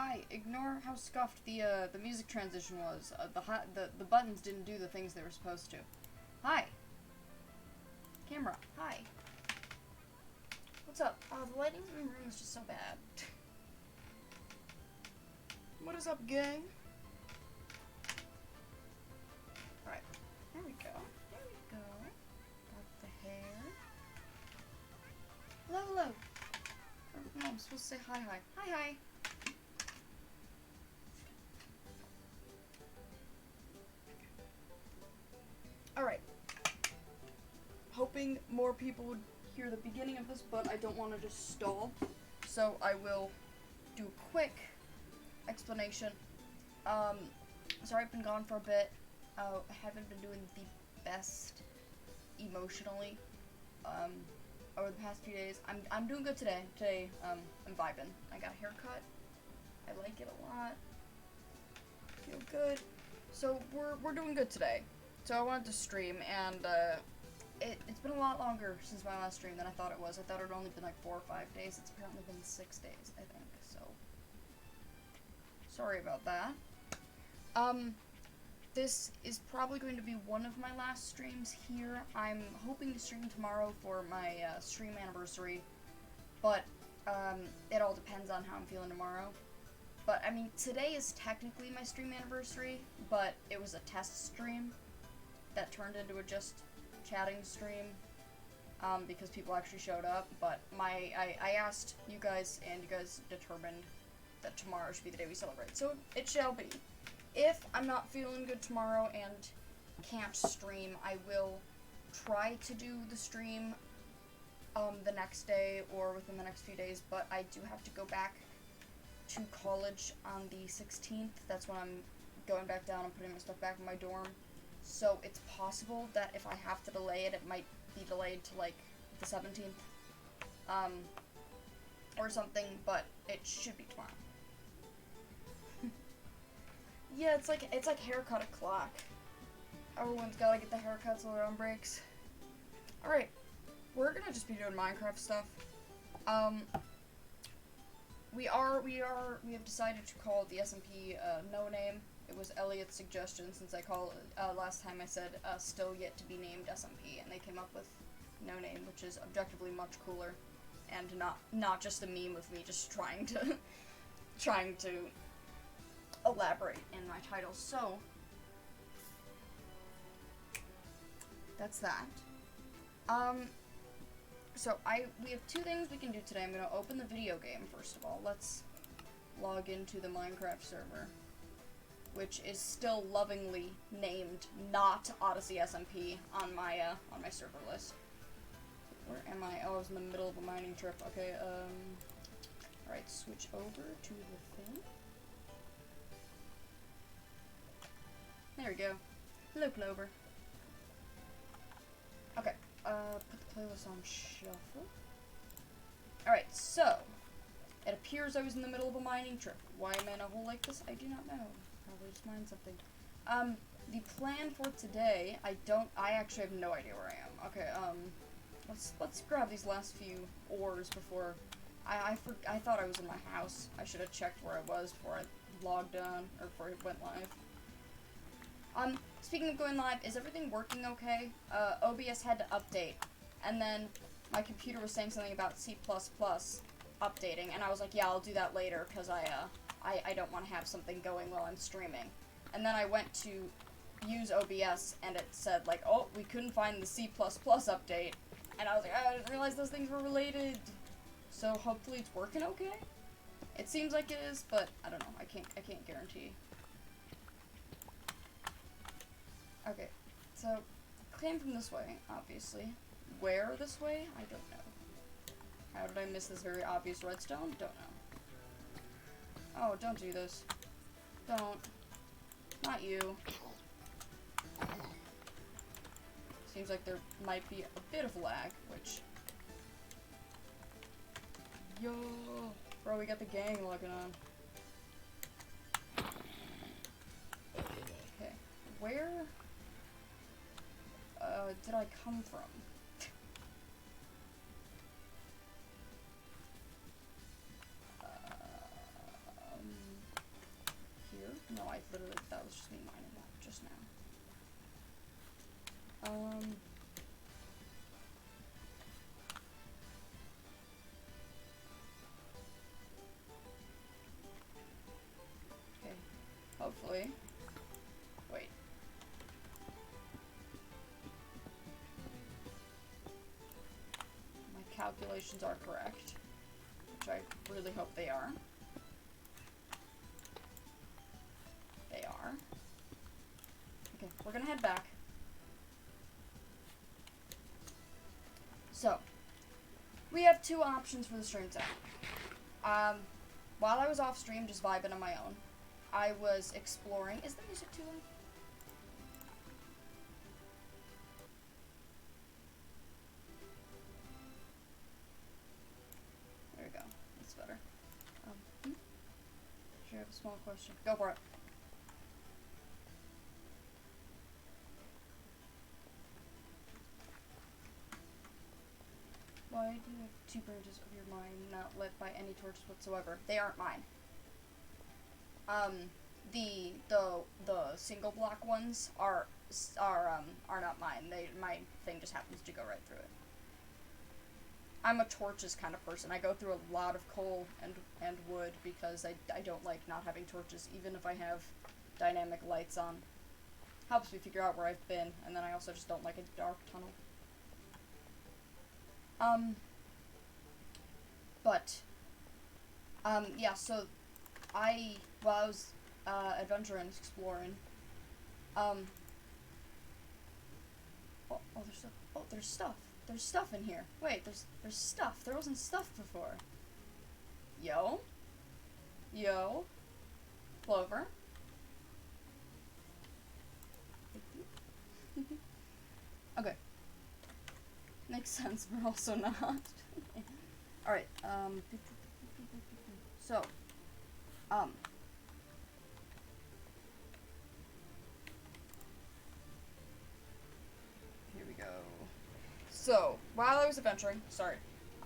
Hi. Ignore how scuffed the music transition was. The buttons didn't do the things they were supposed to. Hi. Camera. Hi. What's up? Oh, the lighting in the room is just so bad. What is up, gang? Alright. There we go. There we go. Got the hair. Hello, hello. Oh, no, I'm supposed to say hi, hi. Hi, hi. Alright. Hoping more people would hear the beginning of this, but I don't want to just stall. So I will do a quick explanation. Sorry I've been gone for a bit. I haven't been doing the best emotionally over the past few days. I'm doing good today. Today, I'm vibing. I got a haircut. I like it a lot. Feel good. So we're doing good today. So I wanted to stream, and it's been a lot longer since my last stream than I thought it was. I thought it had only been like 4 or 5 days. It's apparently been 6 days, I think. So sorry about that. This is probably going to be one of my last streams here. I'm hoping to stream tomorrow for my stream anniversary, but it all depends on how I'm feeling tomorrow. But I mean, today is technically my stream anniversary, but it was a test stream that turned into a just chatting stream because people actually showed up. But I asked you guys, and you guys determined that tomorrow should be the day we celebrate. So it shall be. If I'm not feeling good tomorrow and can't stream, I will try to do the stream the next day or within the next few days, but I do have to go back to college on the 16th. That's when I'm going back down and putting my stuff back in my dorm. So it's possible that if I have to delay it, it might be delayed to like the 17th or something, but it should be tomorrow. Yeah, it's like haircut o'clock. Everyone's gotta get the haircuts while they're on breaks. Alright, we're gonna just be doing Minecraft stuff. We have decided to call the SMP No Name. It was Elliot's suggestion, since last time I said still yet to be named SMP, and they came up with No Name, which is objectively much cooler, and not just a meme of me just trying to elaborate in my title. So that's that. So we have 2 things we can do today. I'm gonna open the video game first of all. Let's log into the Minecraft server, which is still lovingly named not Odyssey SMP on my server list. Where am I? Oh, I was in the middle of a mining trip. Okay, alright, switch over to the thing. There we go. Hello, Clover. Okay, put the playlist on shuffle. Alright, so, it appears I was in the middle of a mining trip. Why am I in a hole like this? I do not know. Probably just mined something. The plan for today, I actually have no idea where I am. Okay, let's grab these last few ores before, I thought I was in my house. I should have checked where I was before I logged on, or before it went live. Speaking of going live, is everything working okay? OBS had to update, and then my computer was saying something about C++ updating, and I was like, yeah, I'll do that later, because I don't want to have something going while I'm streaming. And then I went to use OBS, and it said, like, oh, we couldn't find the C++ update, and I was like, oh, I didn't realize those things were related. So hopefully it's working okay? It seems like it is, but I don't know, I can't guarantee. Okay, so, came from this way, obviously. Where this way? I don't know. How did I miss this very obvious redstone? Don't know. Oh, don't do this. Don't. Not you. Seems like there might be a bit of lag, which... Yo! Bro, we got the gang logging on. Okay, where... did I come from? calculations are correct, which I really hope they are. They are. Okay, we're gonna head back. So, we have two options for the stream today. While I was off stream, just vibing on my own, I was exploring. Is the music too loud? There we go. That's better. Sure, I have a small question. Go for it. Why do you have two branches of your mind not lit by any torches whatsoever? They aren't mine. The single block ones are not mine. My thing just happens to go right through it. I'm a torches kind of person. I go through a lot of coal and wood because I don't like not having torches, even if I have dynamic lights on. Helps me figure out where I've been, and then I also just don't like a dark tunnel. Yeah, so while I was, adventuring, exploring, there's stuff. There's stuff in here. Wait, there's stuff. There wasn't stuff before. Yo. Clover. Okay. Makes sense, but also not. Alright, so, here we go. So, while I was adventuring, sorry,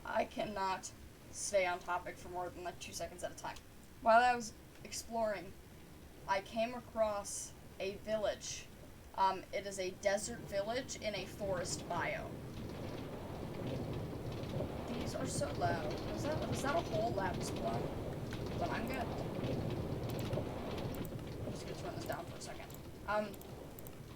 I cannot stay on topic for more than like 2 seconds at a time. While I was exploring, I came across a village. It is a desert village in a forest biome. These are so loud. Is that a whole lapis block? But I'm good. I'm just gonna turn this down for a second.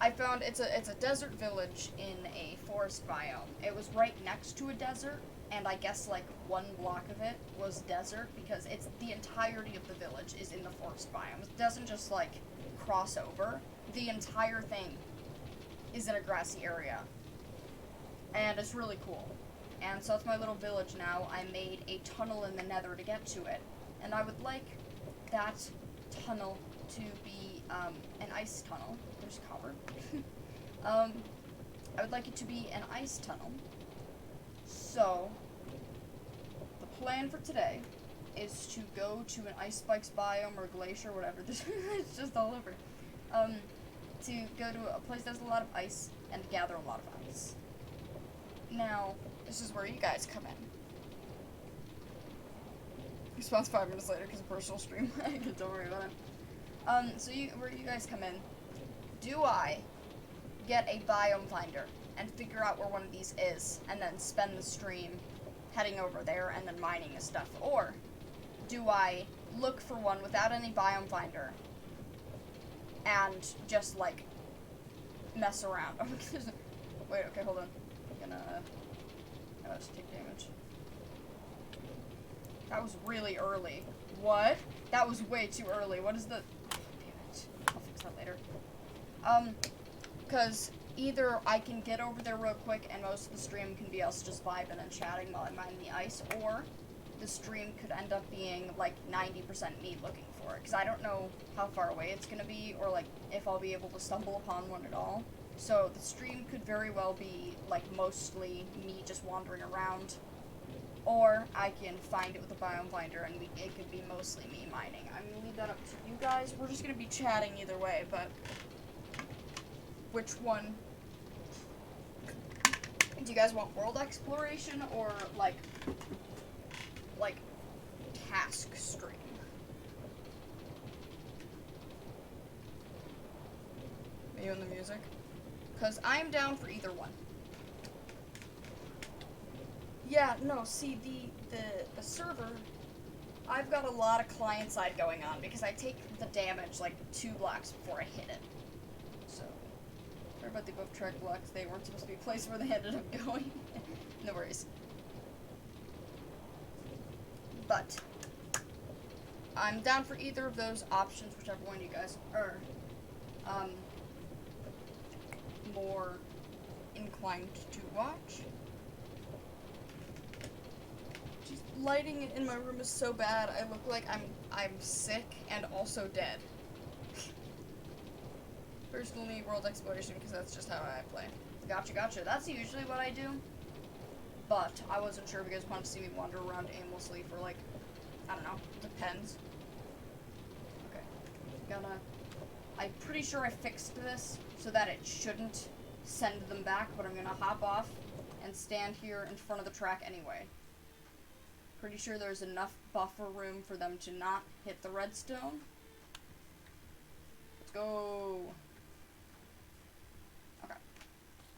I found it's a desert village in a forest biome. It was right next to a desert, and I guess like one block of it was desert because it's the entirety of the village is in the forest biome. It doesn't just like cross over. The entire thing is in a grassy area, and it's really cool. And so it's my little village now. I made a tunnel in the nether to get to it. And I would like that tunnel to be an ice tunnel. There's cover. I would like it to be an ice tunnel. So, the plan for today is to go to an ice spikes biome or glacier, whatever. It's just all over. To go to a place that has a lot of ice and gather a lot of ice. Now, this is where you guys come in. Response 5 minutes later because of personal stream. Don't worry about it. So where you guys come in, do I get a biome finder and figure out where one of these is, and then spend the stream heading over there and then mining the stuff? Or do I look for one without any biome finder and just like mess around? Wait, okay, hold on. I'm gonna just take damage. That was really early. What? That was way too early. What is the... Damn it. I'll fix that later. Because either I can get over there real quick and most of the stream can be us just vibing and chatting while I'm mining the ice, or the stream could end up being like 90% me looking for it. Because I don't know how far away it's going to be, or like if I'll be able to stumble upon one at all. So the stream could very well be like mostly me just wandering around, or I can find it with a biome finder and it could be mostly me mining. I'm gonna leave that up to you guys. We're just gonna be chatting either way, but which one? Do you guys want world exploration or like task stream? Are you in the music? Because I'm down for either one. Yeah, no, see, the server, I've got a lot of client side going on because I take the damage like 2 blocks before I hit it. So, sorry about the above track blocks. They weren't supposed to be placed where they ended up going. No worries. But I'm down for either of those options, whichever one you guys are more inclined to watch. Just lighting in my room is so bad. I look like I'm sick and also dead. Personally, world exploration, because that's just how I play. Gotcha. That's usually what I do. But I wasn't sure if you guys wanted to see me wander around aimlessly for, like, I don't know, depends. Okay. I'm pretty sure I fixed this so that it shouldn't send them back, but I'm gonna hop off and stand here in front of the track anyway. Pretty sure there's enough buffer room for them to not hit the redstone. Let's go. Okay.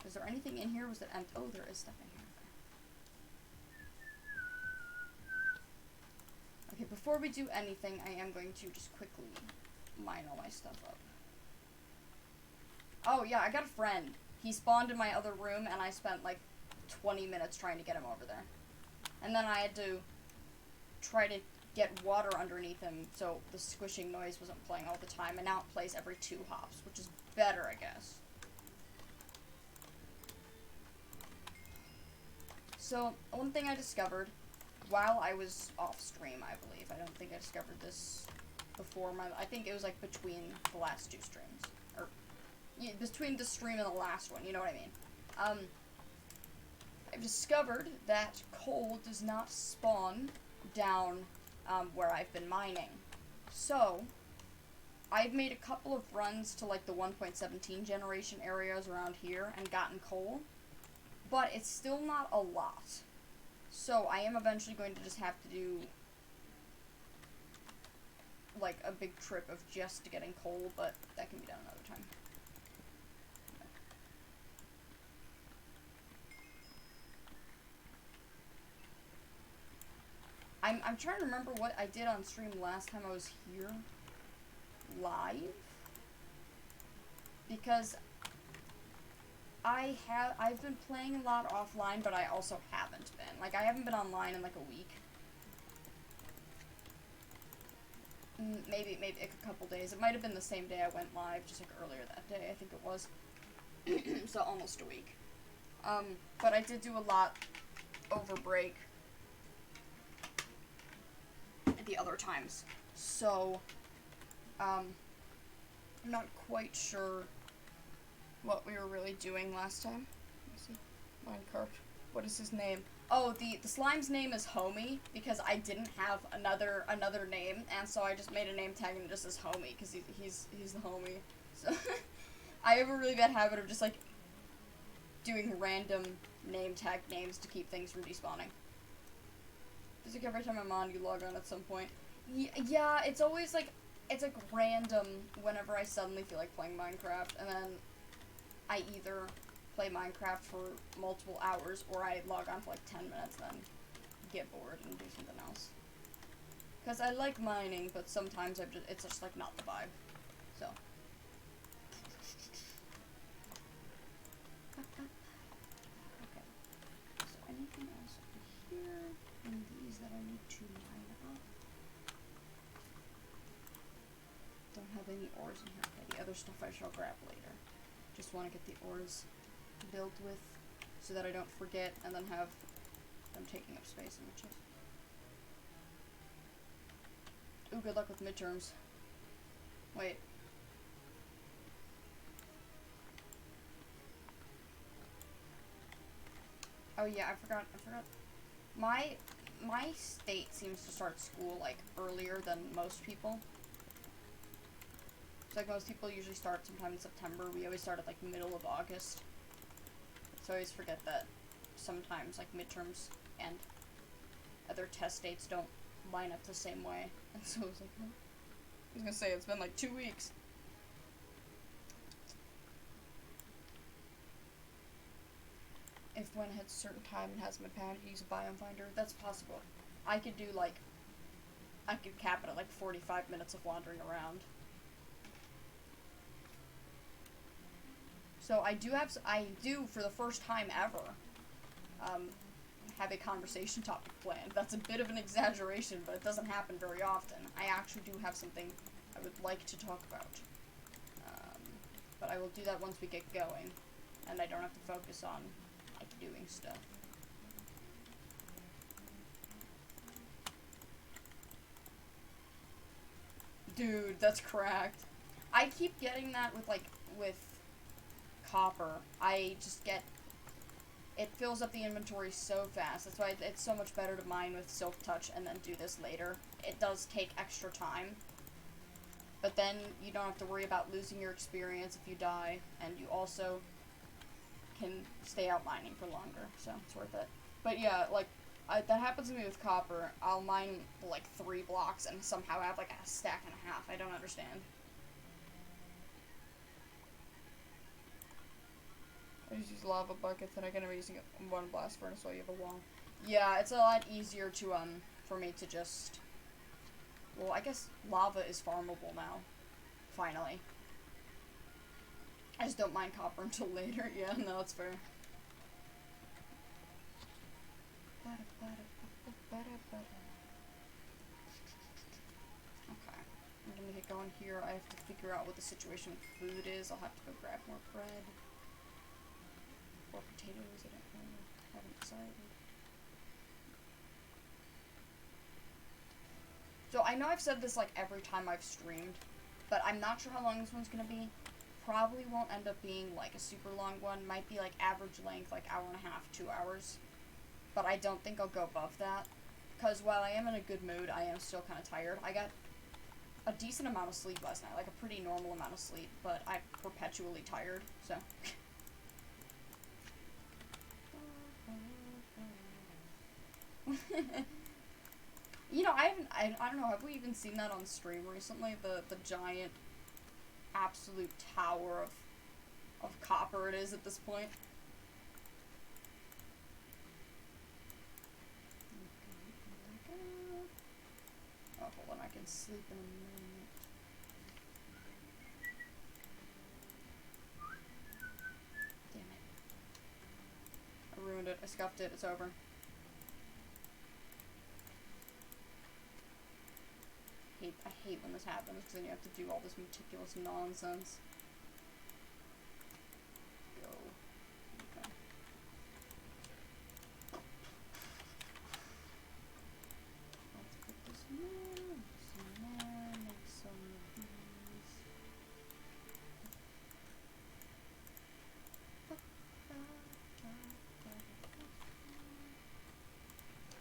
Is there anything in here? Was it empty? Oh, there is stuff in here. Okay, before we do anything, I am going to just quickly mine all my stuff up. Oh, yeah, I got a friend. He spawned in my other room, and I spent, like, 20 minutes trying to get him over there. And then I had to try to get water underneath him so the squishing noise wasn't playing all the time, and now it plays every 2 hops, which is better, I guess. So, one thing I discovered while I was off stream, I believe. I don't think I discovered this before I think it was like between the last 2 streams. Or, yeah, between this stream and the last one, you know what I mean. I've discovered that coal does not spawn down, where I've been mining. So, I've made a couple of runs to like the 1.17 generation areas around here and gotten coal. But it's still not a lot. So, I am eventually going to just have to do, like, a big trip of just getting coal, but that can be done another time. I'm trying to remember what I did on stream last time I was here live. Because I've been playing a lot offline, but I also haven't been. Like, I haven't been online in, like, a week. Maybe a couple days. It might have been the same day I went live, just, like, earlier that day, I think it was. So, almost a week. But I did do a lot over break the other times. So, I'm not quite sure what we were really doing last time. Let me see. Minecart. What is his name? Oh, the slime's name is Homie, because I didn't have another name, and so I just made a name tag and it just says Homie, because he's the homie. So, I have a really bad habit of just, like, doing random name tag names to keep things from despawning. Just like every time I'm on, you log on at some point. Yeah, it's always, like, it's, like, random whenever I suddenly feel like playing Minecraft, and then I either play Minecraft for multiple hours, or I log on for like 10 minutes, then get bored and do something else. Because I like mining, but sometimes it's just like not the vibe. So. Okay. So anything else over here in these that I need to mine up? Don't have any ores in here. Okay, the other stuff I shall grab later. Just want to get the ores built with so that I don't forget and then have them taking up space in the chest. Ooh, good luck with midterms. Wait. Oh yeah, I forgot. My state seems to start school like earlier than most people. Like most people usually start sometime in September. We always start at like middle of August. So I always forget that sometimes like midterms and other test dates don't line up the same way. And so I was like, I was gonna say it's been like 2 weeks. If when it hits a certain time and has my pad, use a biome finder, that's possible. I could cap it at like 45 minutes of wandering around. So I do for the first time ever, have a conversation topic planned. That's a bit of an exaggeration, but it doesn't happen very often. I actually do have something I would like to talk about. But I will do that once we get going, and I don't have to focus on, like, doing stuff. Dude, that's cracked. I keep getting that with, like, with copper. I just get... It fills up the inventory so fast. That's why it's so much better to mine with Silk Touch and then do this later. It does take extra time. But then you don't have to worry about losing your experience if you die. And you also can stay out mining for longer. So it's worth it. But yeah, like, that happens to me with copper. I'll mine, like, 3 blocks and somehow have, like, a stack and a half. I don't understand. I just use lava buckets, and I can never use one blast furnace while you have a wall. Yeah, it's a lot easier to, for me to just... Well, I guess lava is farmable now. Finally. I just don't mine copper until later. Yeah, no, that's fair. Okay. I'm gonna get going here. I have to figure out what the situation with food is. I'll have to go grab more bread. Or potatoes, I don't know. I haven't decided. So I know I've said this like every time I've streamed, but I'm not sure how long this one's gonna be. Probably won't end up being like a super long one. Might be like average length, like hour and a half, 2 hours. But I don't think I'll go above that. Because while I am in a good mood, I am still kind of tired. I got a decent amount of sleep last night, like a pretty normal amount of sleep, but I'm perpetually tired, so... You know, I don't know, have we even seen that on stream recently? The giant, absolute tower of copper it is at this point. Oh, hold on, I can sleep in a minute. Damn it. I ruined it, I scuffed it, it's over. I hate when this happens, because then you have to do all this meticulous nonsense. Go. Okay. Let's put this in there, make some of these.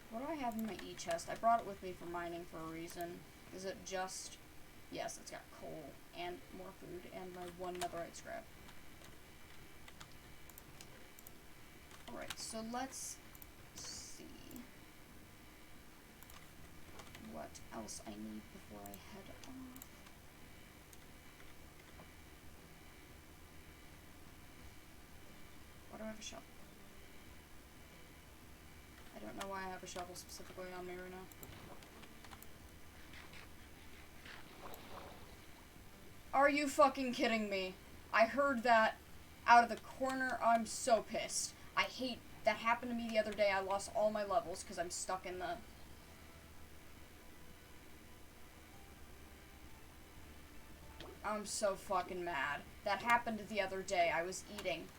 What do I have in my e-chest? I brought it with me for mining for a reason. Is it just... Yes, it's got coal and more food and my 1 netherite scrap. Alright, so let's see what else I need before I head off. Why do I have a shovel? I don't know why I have a shovel specifically on me right now. Are you fucking kidding me? I heard that out of the corner. I'm so pissed. I hate that happened to me the other day. I lost all my levels because I'm stuck in the... I'm so fucking mad. That happened the other day. I was eating.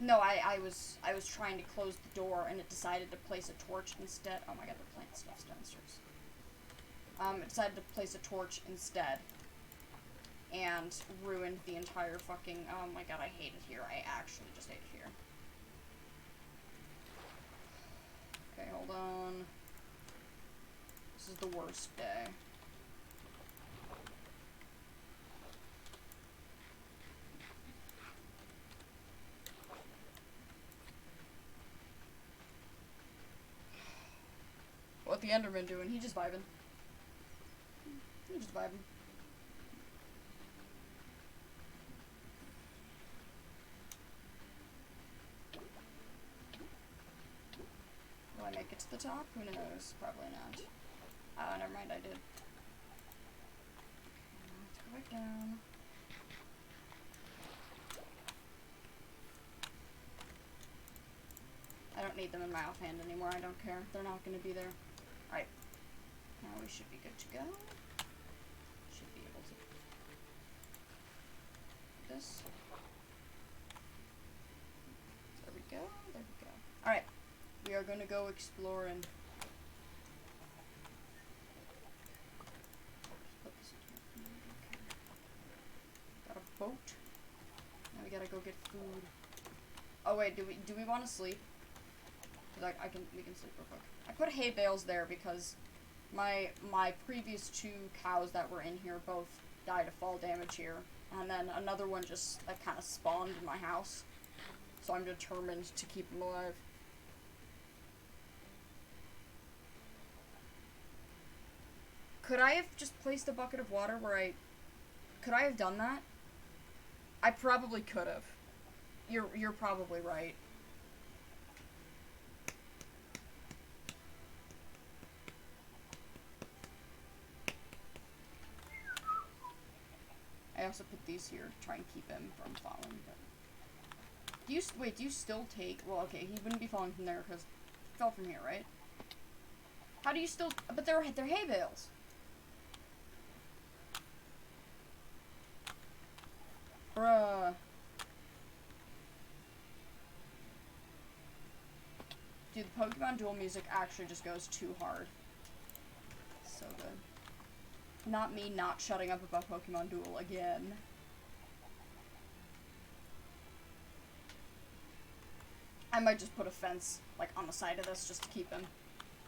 No, I was trying to close the door and it decided to place a torch instead. Oh my god, the plant stuff's downstairs. It decided to place a torch instead. And ruined the entire fucking... Oh my god, I hate it here. I actually just hate it here. Okay, hold on. This is the worst day. What the Enderman doing? He just vibing. He just vibing. Will I make it to the top? Who knows? Probably not. Oh, never mind, I did. Let's go back down. I don't need them in my offhand anymore. I don't care. They're not going to be there. Alright. Now we should be good to go. Should be able to do this. There we go. There we go. Alright. We are going to go exploring. Got a boat. Now we gotta go get food. Oh wait, do we want to sleep? Cause we can sleep real quick. I put hay bales there because my previous 2 cows that were in here both died of fall damage here, and then another one just like kind of spawned in my house. So I'm determined to keep them alive. Could I have just placed a bucket of water where could I have done that? I probably could have. You're probably right. I also put these here to try and keep him from falling. But do you still take? Well, okay, he wouldn't be falling from there because he fell from here, right? How do you still? But they're hay bales. Bruh. Dude, the Pokemon Duel music actually just goes too hard. So good. Not me not shutting up about Pokemon Duel again. I might just put a fence, like, on the side of this just to keep him.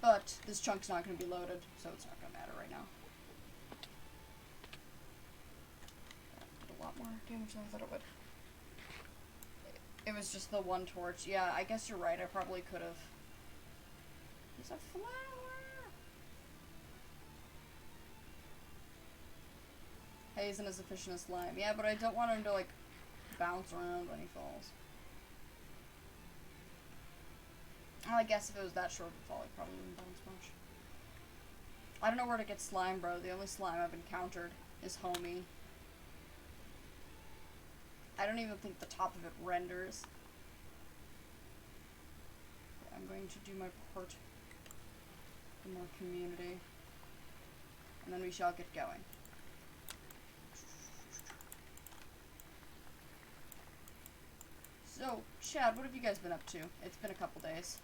But this chunk's not going to be loaded, so it's not going to matter right now. A lot more damage than I thought it would. It was just the one torch. Yeah, I guess you're right. I probably could have. He's a flower! Hey, isn't as efficient as slime. Yeah, but I don't want him to, like, bounce around when he falls. Well, I guess if it was that short of a fall, he probably wouldn't bounce much. I don't know where to get slime, bro. The only slime I've encountered is Homie. I don't even think the top of it renders. I'm going to do my part in our community. And then we shall get going. So, Chad, what have you guys been up to? It's been a couple days.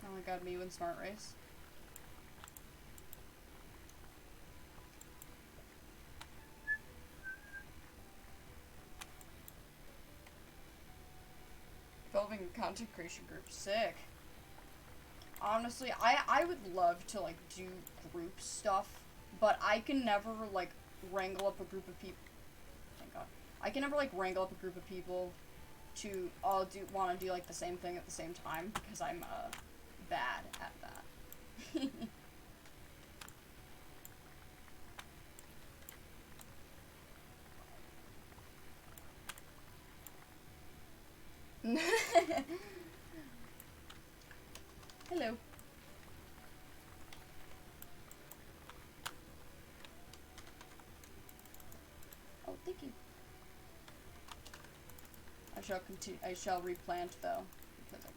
Oh my god, me with Smart Race. Developing a content creation group. Sick. Honestly, I would love to, like, do group stuff, but I can never, like, wrangle up a group of people. Thank God. I can never, like, wrangle up a group of people to all want to do, like, the same thing at the same time, because I'm, bad at that. Hello. Oh, thank you. I shall replant though, because I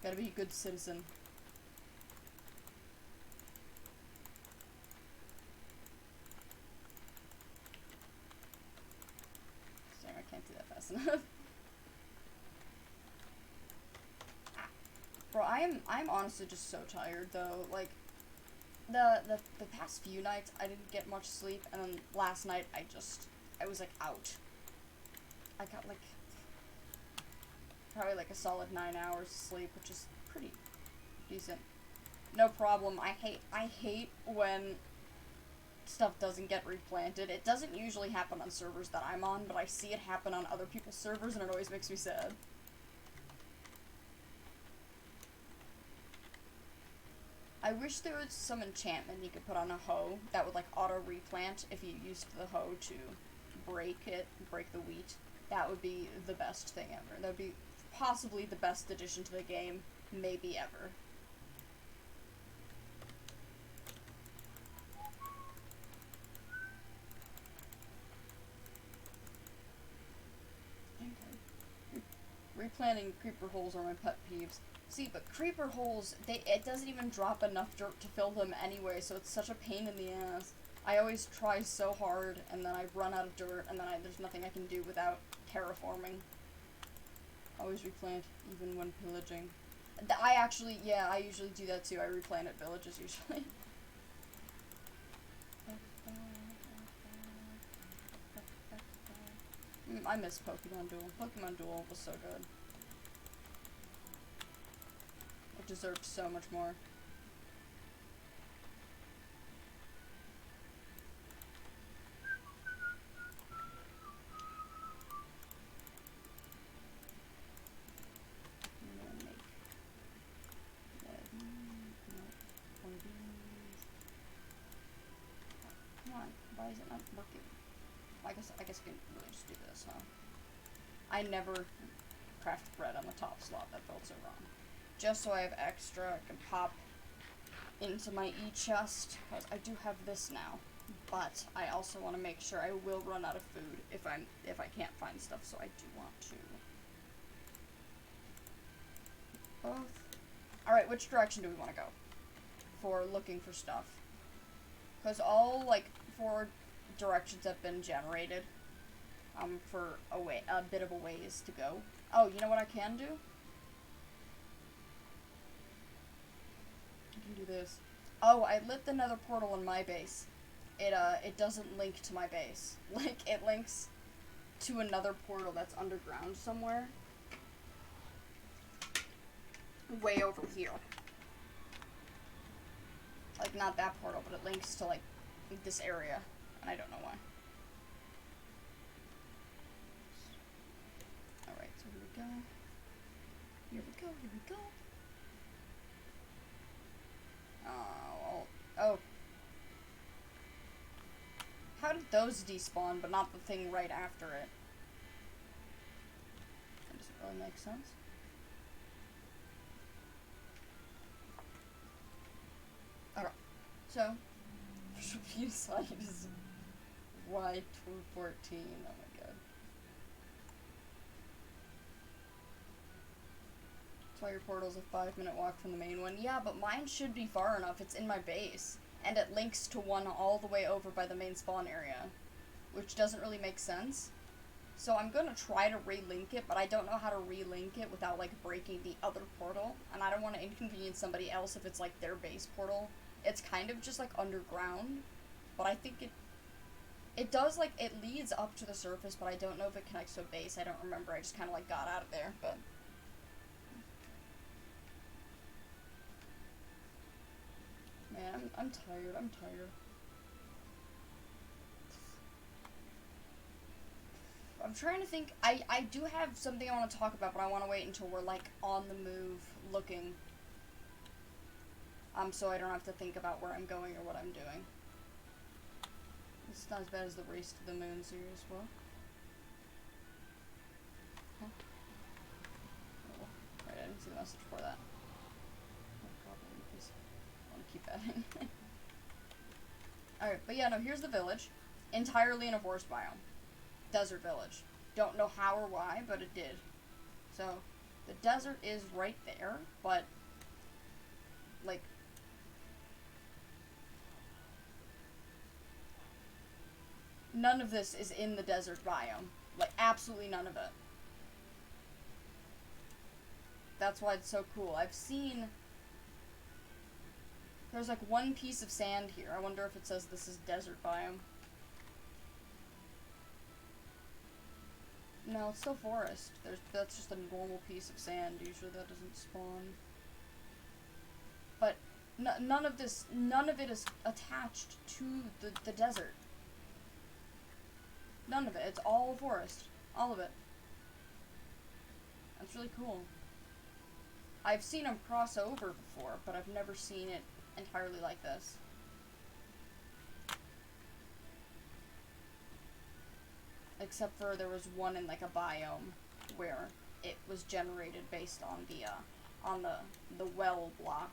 gotta be a good citizen. Sorry, I can't do that fast enough. Bro, I'm honestly just so tired though. Like, the past few nights I didn't get much sleep, and then last night I was like out. I got like probably like a solid 9 hours of sleep, which is pretty decent. No problem. I hate when stuff doesn't get replanted. It doesn't usually happen on servers that I'm on, but I see it happen on other people's servers, and it always makes me sad. I wish there was some enchantment you could put on a hoe that would, like, auto-replant if you used the hoe to break the wheat. That would be the best thing ever. That would be possibly the best addition to the game, maybe ever. replanting creeper holes are my pet peeves. See, but creeper holes, it doesn't even drop enough dirt to fill them anyway, so it's such a pain in the ass. I always try so hard, and then I run out of dirt, and then there's nothing I can do without terraforming. Always replant, even when pillaging. I usually do that too. I replant at villages, usually. I miss Pokemon Duel. Pokemon Duel was so good. It deserved so much more. Why is it not working? I guess we can really just do this, huh? I never craft bread on the top slot. That felt so wrong. Just so I have extra, I can pop into my e-chest, because I do have this now. But I also want to make sure I will run out of food if I can't find stuff, so I do want to. Both. Alright, which direction do we want to go for looking for stuff? Because all, like, 4 directions have been generated, for a bit of a ways to go. Oh, you know what I can do? I can do this. Oh, I lit the nether portal in my base. It doesn't link to my base. Like, it links to another portal that's underground somewhere. Way over here. Like, not that portal, but it links to, like, this area. And I don't know why. Alright, so here we go. Here we go, here we go. Oh. How did those despawn, but not the thing right after it? That doesn't really make sense. Alright, so, view site is Y214, oh my god. That's why your portal's a 5-minute walk from the main one. Yeah, but mine should be far enough, it's in my base. And it links to one all the way over by the main spawn area, which doesn't really make sense. So I'm gonna try to relink it, but I don't know how to relink it without, like, breaking the other portal. And I don't want to inconvenience somebody else if it's, like, their base portal. It's kind of just, like, underground, but I think it does, like, it leads up to the surface, but I don't know if it connects to a base. I don't remember. I just kind of, like, got out of there, but... Man, I'm tired. I'm tired. I'm trying to think. I do have something I want to talk about, but I want to wait until we're, like, on the move, looking. So I don't have to think about where I'm going or what I'm doing. It's not as bad as the Race to the Moon series, well. Huh? Oh, right, I didn't see the message for that. Keep adding. Alright, but yeah, no, here's the village. Entirely in a forest biome. Desert village. Don't know how or why, but it did. So, the desert is right there, but, like, none of this is in the desert biome. Like, absolutely none of it. That's why it's so cool. I've seen... There's, like, one piece of sand here. I wonder if it says this is desert biome. No, it's still forest. That's just a normal piece of sand. Usually that doesn't spawn. But none of it is attached to the desert. None of it. It's all forest. All of it. That's really cool. I've seen them cross over before, but I've never seen it entirely like this. Except for there was one in, like, a biome where it was generated based on the well block.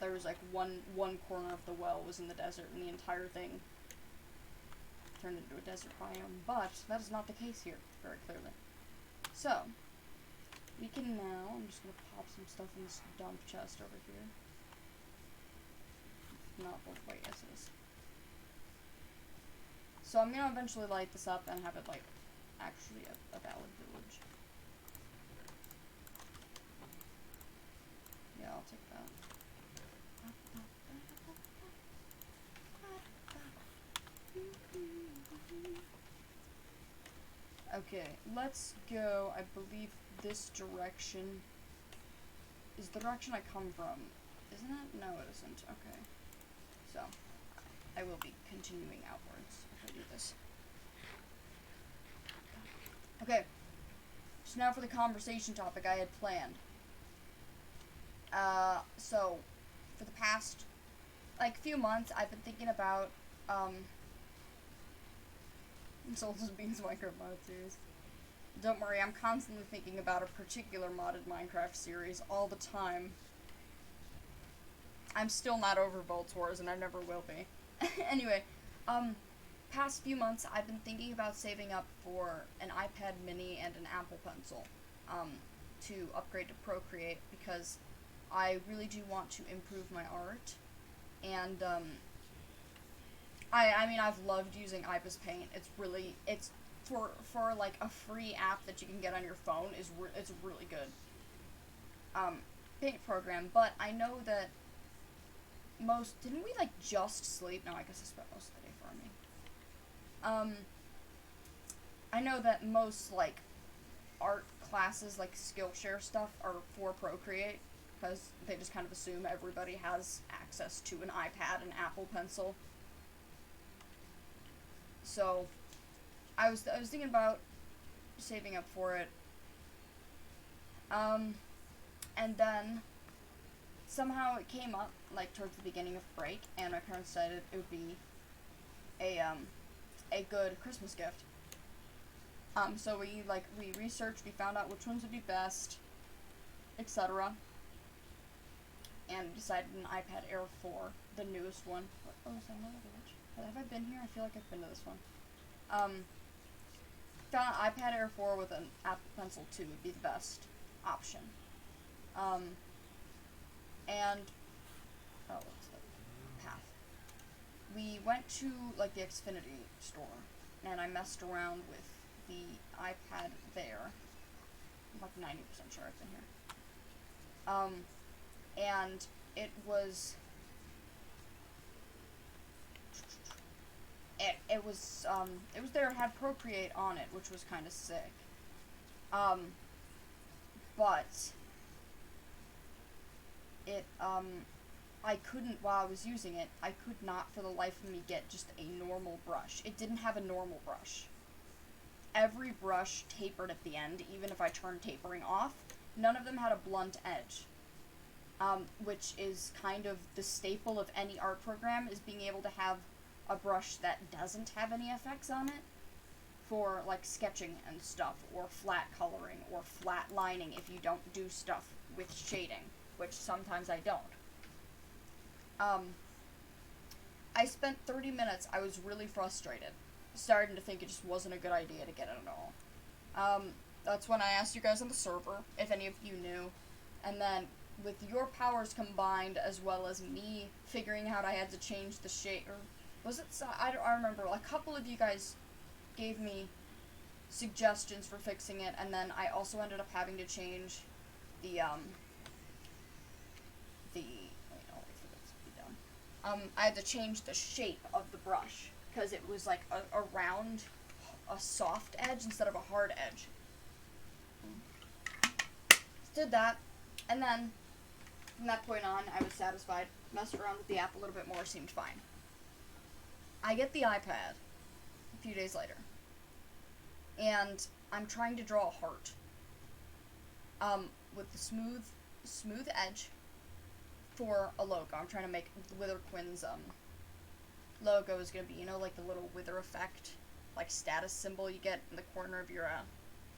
There was, like, one corner of the well was in the desert, and the entire thing turned into a desert biome. But that is not the case here, very clearly. So, we can now, I'm just gonna pop some stuff in this dump chest over here. Not, oh, wait, yes it is. So I'm gonna eventually light this up and have it, like, actually a valid village. Yeah, I'll take that. Okay, let's go, I believe this direction is the direction I come from. Isn't it? No, it isn't. Okay. So, I will be continuing outwards if I do this. Okay. So now for the conversation topic I had planned. So, for the past, like, few months, I've been thinking about, Souls Beans Minecraft mod series. Don't worry, I'm constantly thinking about a particular modded Minecraft series all the time. I'm still not over Vault Wars, and I never will be. Anyway, past few months, I've been thinking about saving up for an iPad mini and an Apple Pencil, to upgrade to Procreate, because I really do want to improve my art, and, I mean, I've loved using Ibis Paint. It's for like a free app that you can get on your phone it's a really good paint program. But I know that didn't we like just sleep? No, I guess I spent most of the day farming. I know that most like art classes, like Skillshare stuff, are for Procreate, because they just kind of assume everybody has access to an iPad and Apple Pencil. So, I was thinking about saving up for it. And then somehow it came up, like, towards the beginning of break, and my parents decided it would be a good Christmas gift. So we researched, we found out which ones would be best, etc. And decided an iPad Air 4, the newest one. Oh, is that another village? Have I been here? I feel like I've been to this one. Found an iPad Air 4 with an Apple Pencil 2 would be the best option. And, oh, what's the path? We went to, like, the Xfinity store, and I messed around with the iPad there. I'm like 90% sure it's in here. And it was there, it had Procreate on it, which was kind of sick. But it, I couldn't, while I was using it, I could not for the life of me get just a normal brush. It didn't have a normal brush. Every brush tapered at the end, even if I turned tapering off. None of them had a blunt edge. Which is kind of the staple of any art program, is being able to have a brush that doesn't have any effects on it for, like, sketching and stuff, or flat coloring, or flat lining if you don't do stuff with shading, which sometimes I don't. I spent 30 minutes, I was really frustrated, starting to think it just wasn't a good idea to get it at all. That's when I asked you guys on the server if any of you knew, and then with your powers combined, as well as me figuring out I had to change the shade, or was it, I remember, a couple of you guys gave me suggestions for fixing it, and then I also ended up having to change the, I had to change the shape of the brush, because it was like a round, a soft edge instead of a hard edge. Did that, and then from that point on, I was satisfied. Messed around with the app a little bit more, seemed fine. I get the iPad a few days later, and I'm trying to draw a heart. With the smooth edge for a logo. I'm trying to make Wither Quinn's, logo is gonna be, you know, like the little wither effect, like status symbol you get in the corner of your,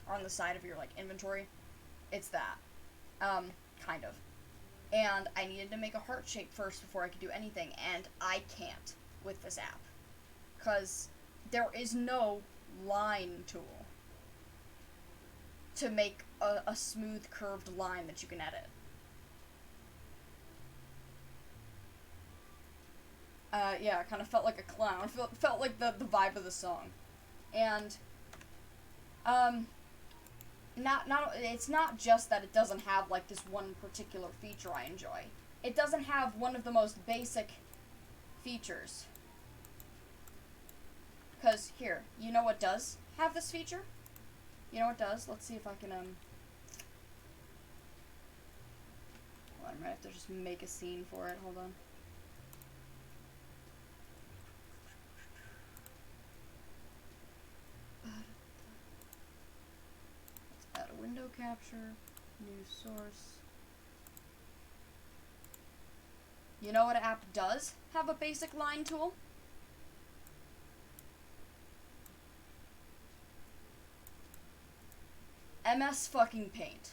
or on the side of your, like, inventory. It's that. Kind of. And I needed to make a heart shape first before I could do anything, and I can't with this app. Because there is no line tool. to make a smooth curved line that you can edit. Yeah, it kind of felt like a clown. Felt like the vibe of the song. And, it's not just that it doesn't have, like, this one particular feature I enjoy. It doesn't have one of the most basic features. Because, here, you know what does have this feature? You know what does? Let's see if I can, well, I might have to just make a scene for it. Hold on. Let's add a window capture, new source. You know what app does have a basic line tool? MS fucking Paint.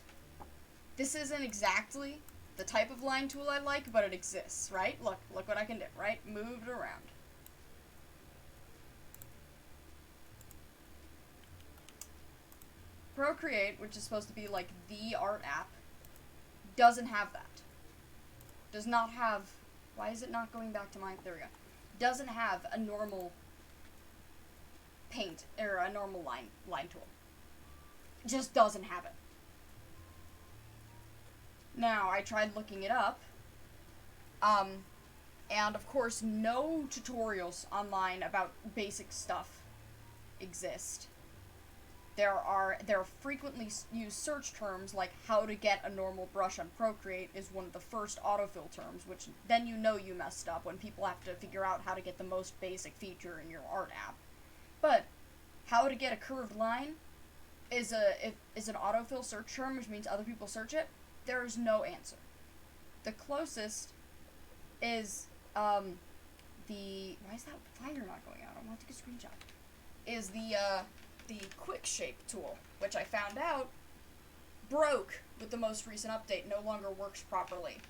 This isn't exactly the type of line tool I like, but it exists, right? Look what I can do, right? Move it around. Procreate, which is supposed to be like the art app, doesn't have that. Does not have, why is it not going back to my, there we go. Doesn't have a normal paint, or a normal line tool. Just doesn't have it. Now, I tried looking it up, and of course, no tutorials online about basic stuff exist. There are frequently used search terms like how to get a normal brush on Procreate is one of the first autofill terms, which then you know you messed up when people have to figure out how to get the most basic feature in your art app. But how to get a curved line is an autofill search term, which means other people search it. There is no answer. The closest is why is that fire not going out? I want to take a screenshot. Is the quick shape tool, which I found out broke with the most recent update, no longer works properly.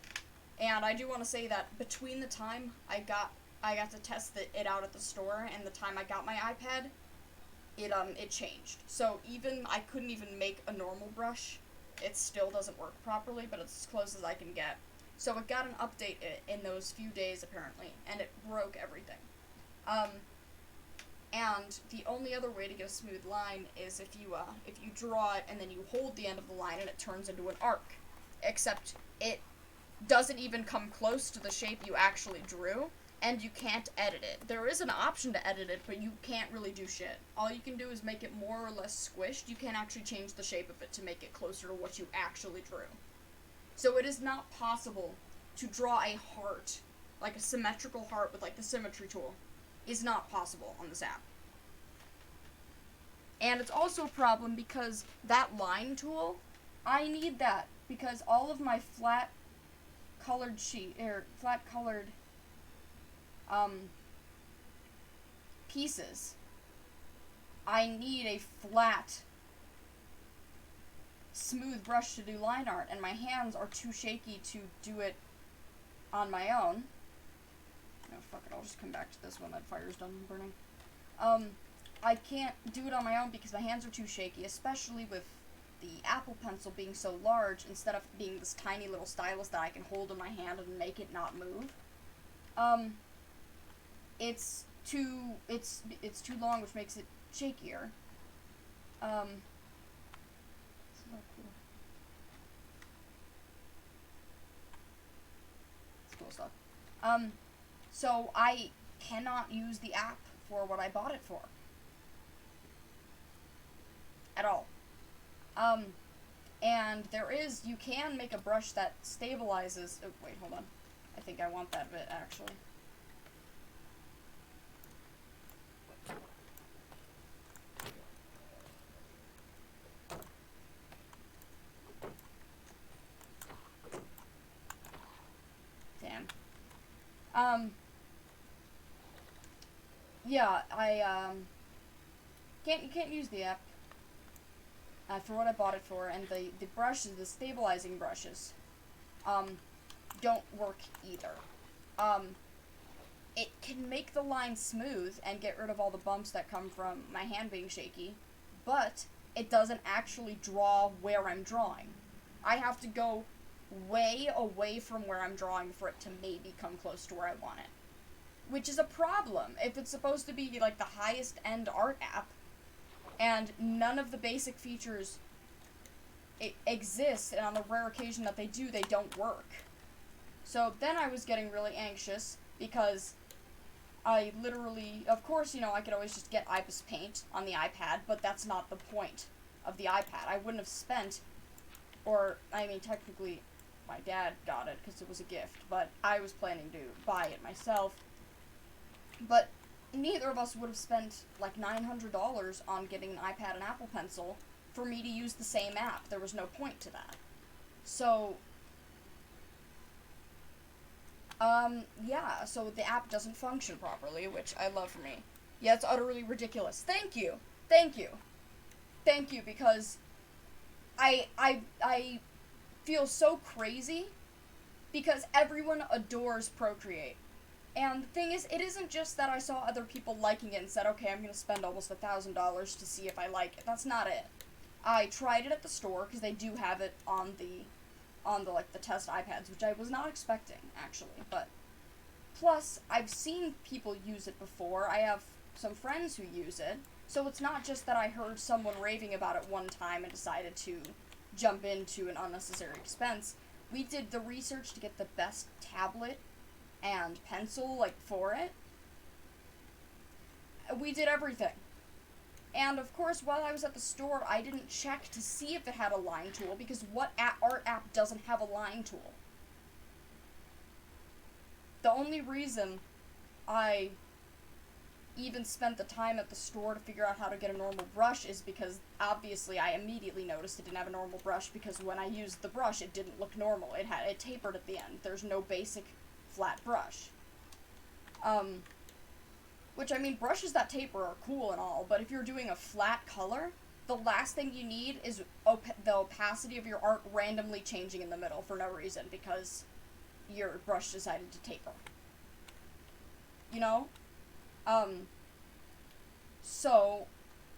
And I do want to say that between the time I got to test it out at the store and the time I got my iPad, it changed. So I couldn't even make a normal brush. It still doesn't work properly, but it's as close as I can get. So it got an update in those few days apparently, and it broke everything. And the only other way to get a smooth line is if you draw it and then you hold the end of the line and it turns into an arc. Except it doesn't even come close to the shape you actually drew, and you can't edit it. There is an option to edit it, but you can't really do shit. All you can do is make it more or less squished. You can't actually change the shape of it to make it closer to what you actually drew. So it is not possible to draw a heart, like a symmetrical heart with like the symmetry tool, is not possible on this app. And it's also a problem because that line tool, I need that because all of my flat colored pieces, I need a flat, smooth brush to do line art, and my hands are too shaky to do it on my own. No, fuck it, I'll just come back to this when that fire's done burning. I can't do it on my own because my hands are too shaky, especially with the Apple Pencil being so large instead of being this tiny little stylus that I can hold in my hand and make it not move. It's too long, which makes it shakier. It's not cool. It's cool stuff. So I cannot use the app for what I bought it for. At all. And you can make a brush that stabilizes, oh, wait, hold on. I think I want that bit, actually. Damn. Yeah, can't use the app for what I bought it for, and the brushes, the stabilizing brushes, don't work either. It can make the line smooth and get rid of all the bumps that come from my hand being shaky, but it doesn't actually draw where I'm drawing. I have to go way away from where I'm drawing for it to maybe come close to where I want it. Which is a problem if it's supposed to be like the highest end art app and none of the basic features exist, and on the rare occasion that they do, they don't work. So then I was getting really anxious because I literally, of course, you know, I could always just get IBIS Paint on the iPad, but that's not the point of the iPad. I wouldn't have spent, or, I mean, technically, my dad got it because it was a gift, but I was planning to buy it myself. But neither of us would have spent like $900 on getting an iPad and Apple Pencil for me to use the same app. There was no point to that. So, yeah, so the app doesn't function properly, which I love for me. Yeah, it's utterly ridiculous. Thank you. Thank you. Thank you, because I feel so crazy because everyone adores Procreate. And the thing is, it isn't just that I saw other people liking it and said, okay, I'm gonna spend almost $1,000 to see if I like it. That's not it. I tried it at the store, because they do have it on the, like, the test iPads, which I was not expecting, actually, but, plus, I've seen people use it before. I have some friends who use it, so it's not just that I heard someone raving about it one time and decided to jump into an unnecessary expense. We did the research to get the best tablet and pencil, like, for it. We did everything. And, of course, while I was at the store, I didn't check to see if it had a line tool, because what art app doesn't have a line tool? The only reason I even spent the time at the store to figure out how to get a normal brush is because, obviously, I immediately noticed it didn't have a normal brush, because when I used the brush, it didn't look normal. It tapered at the end. There's no basic flat brush. Which, I mean, brushes that taper are cool and all, but if you're doing a flat color, the last thing you need is the opacity of your art randomly changing in the middle for no reason, because your brush decided to taper. You know? So,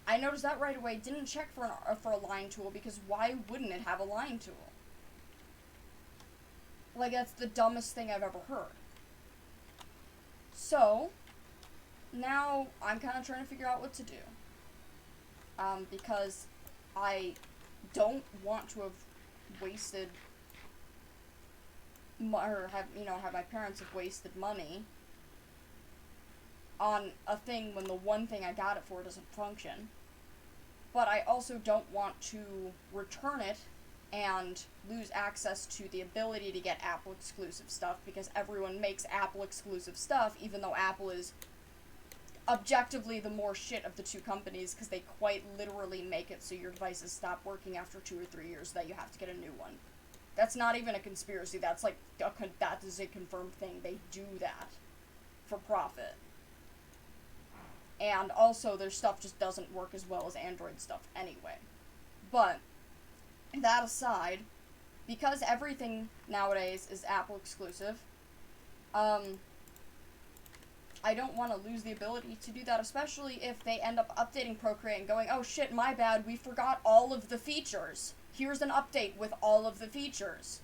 I noticed that right away, didn't check for a line tool, because why wouldn't it have a line tool? Like, that's the dumbest thing I've ever heard. So, now I'm kind of trying to figure out what to do. Because I don't want to have wasted, or have my parents have wasted money on a thing when the one thing I got it for doesn't function. But I also don't want to return it and lose access to the ability to get Apple exclusive stuff, because everyone makes Apple exclusive stuff, even though Apple is objectively the more shit of the two companies, because they quite literally make it so your devices stop working after 2 or 3 years, that you have to get a new one. That's not even a conspiracy, that's like, that is a confirmed thing. They do that for profit. And also, their stuff just doesn't work as well as Android stuff anyway. But, that aside, because everything nowadays is Apple exclusive, I don't want to lose the ability to do that, especially if they end up updating Procreate and going, oh shit, my bad, we forgot all of the features. Here's an update with all of the features.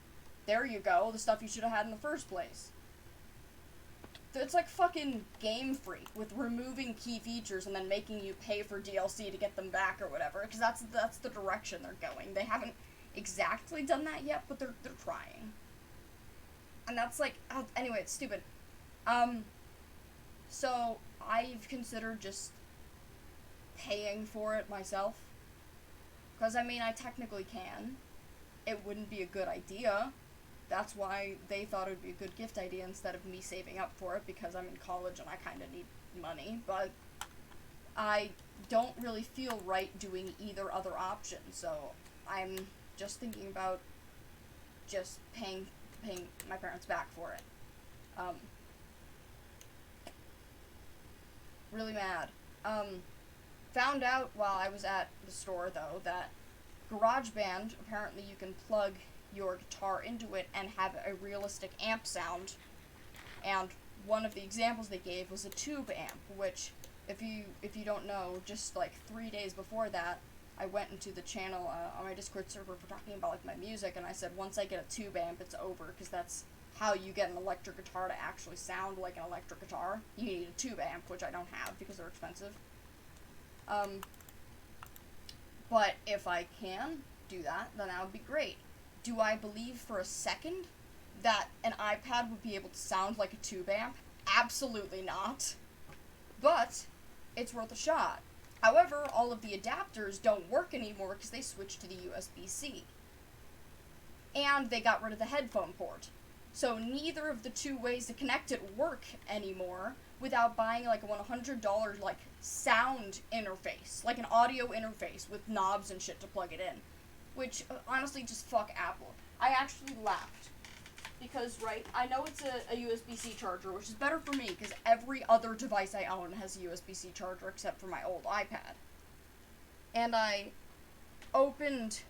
There you go, the stuff you should have had in the first place. It's like fucking Game Freak with removing key features and then making you pay for DLC to get them back or whatever, because that's the direction they're going. They haven't exactly done that yet, but they're trying. And that's like, anyway, it's stupid. So I've considered just paying for it myself, because I mean, I technically can. It wouldn't be a good idea. That's why they thought it would be a good gift idea instead of me saving up for it, because I'm in college and I kind of need money, but I don't really feel right doing either other option, so I'm just thinking about just paying my parents back for it. Really mad. Found out while I was at the store, though, that Garageband, apparently you can plug your guitar into it and have a realistic amp sound, and one of the examples they gave was a tube amp, which, if you don't know, just like 3 days before that, I went into the channel on my Discord server for talking about like my music, and I said once I get a tube amp, it's over, because that's how you get an electric guitar to actually sound like an electric guitar. You need a tube amp, which I don't have because they're expensive. But if I can do that, then that would be great. Do I believe for a second that an iPad would be able to sound like a tube amp? Absolutely not. But it's worth a shot. However, all of the adapters don't work anymore because they switched to the USB-C. And they got rid of the headphone port. So neither of the two ways to connect it work anymore without buying like a $100 like sound interface, like an audio interface with knobs and shit to plug it in. Which, honestly, just fuck Apple. I actually laughed. Because, right, I know it's a USB-C charger, which is better for me, because every other device I own has a USB-C charger except for my old iPad. And I opened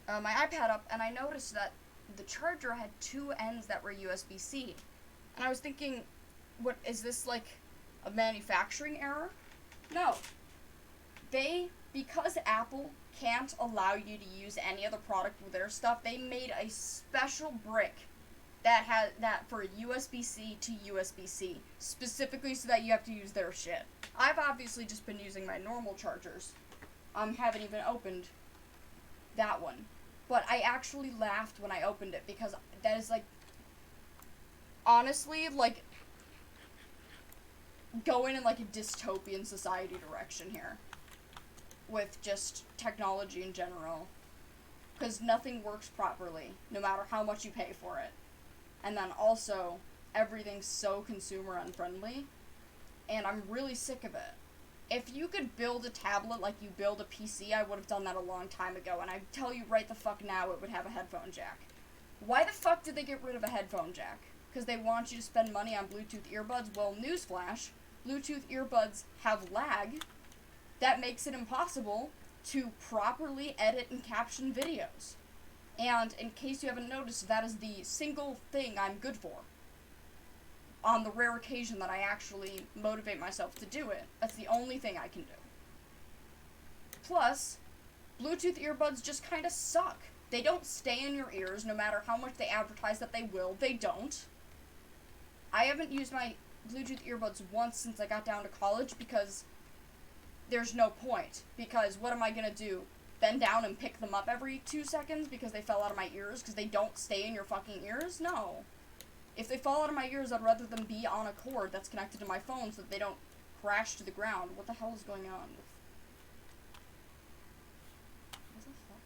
my iPad up, and I noticed that the charger had two ends that were USB-C. And I was thinking, what, is this, like, a manufacturing error? No. Because Apple can't allow you to use any other product with their stuff, they made a special brick that has that for USB-C to USB-C, specifically so that you have to use their shit. I've obviously just been using my normal chargers. Haven't even opened that one. But I actually laughed when I opened it, because that is, like, honestly, like, going in, like, a dystopian society direction here. With just technology in general. Because nothing works properly, no matter how much you pay for it. And then also, everything's so consumer unfriendly. And I'm really sick of it. If you could build a tablet like you build a PC, I would have done that a long time ago. And I tell you right the fuck now, it would have a headphone jack. Why the fuck did they get rid of a headphone jack? Because they want you to spend money on Bluetooth earbuds? Well, newsflash, Bluetooth earbuds have lag. That makes it impossible to properly edit and caption videos. And in case you haven't noticed, that is the single thing I'm good for. On the rare occasion that I actually motivate myself to do it, that's the only thing I can do. Plus, Bluetooth earbuds just kind of suck. They don't stay in your ears no matter how much they advertise that they will. They don't. I haven't used my Bluetooth earbuds once since I got down to college because there's no point, because what am I gonna do? Bend down and pick them up every 2 seconds because they fell out of my ears because they don't stay in your fucking ears? No. If they fall out of my ears, I'd rather them be on a cord that's connected to my phone so that they don't crash to the ground. What the hell is going on? What the fuck?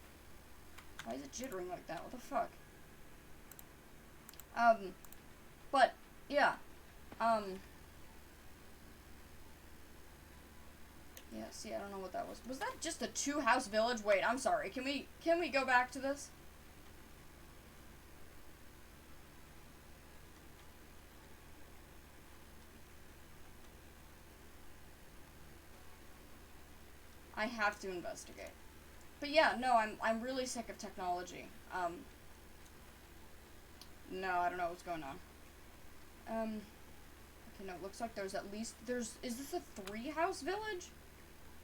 Why is it jittering like that? What the fuck? But, yeah. Yeah, see, I don't know what that was. Was that just a two-house village? Wait, I'm sorry. Can we go back to this? I have to investigate. But yeah, no, I'm really sick of technology. No, I don't know what's going on. Okay, no, it looks like there's at least, is this a 3-house village?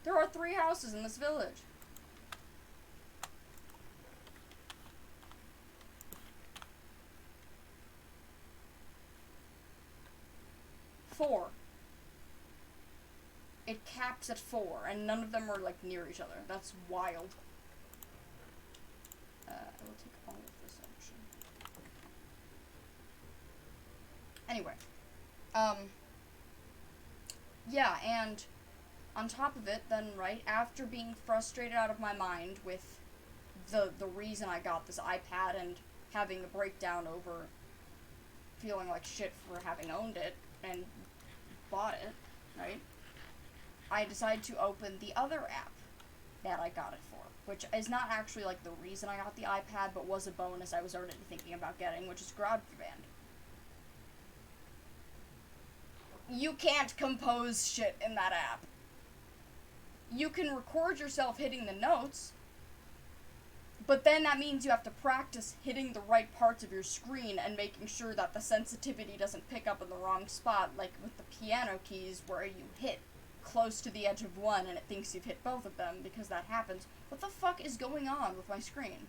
There are 3 houses in this village. Four. It caps at 4, and none of them are, like, near each other. That's wild. I will take all of this, actually. Anyway. Yeah, and on top of it, then, right, after being frustrated out of my mind with the reason I got this iPad and having a breakdown over feeling like shit for having owned it and bought it, right, I decided to open the other app that I got it for, which is not actually, like, the reason I got the iPad, but was a bonus I was already thinking about getting, which is Garageband. You can't compose shit in that app. You can record yourself hitting the notes, but then that means you have to practice hitting the right parts of your screen and making sure that the sensitivity doesn't pick up in the wrong spot, like with the piano keys where you hit close to the edge of one and it thinks you've hit both of them because that happens. What the fuck is going on with my screen?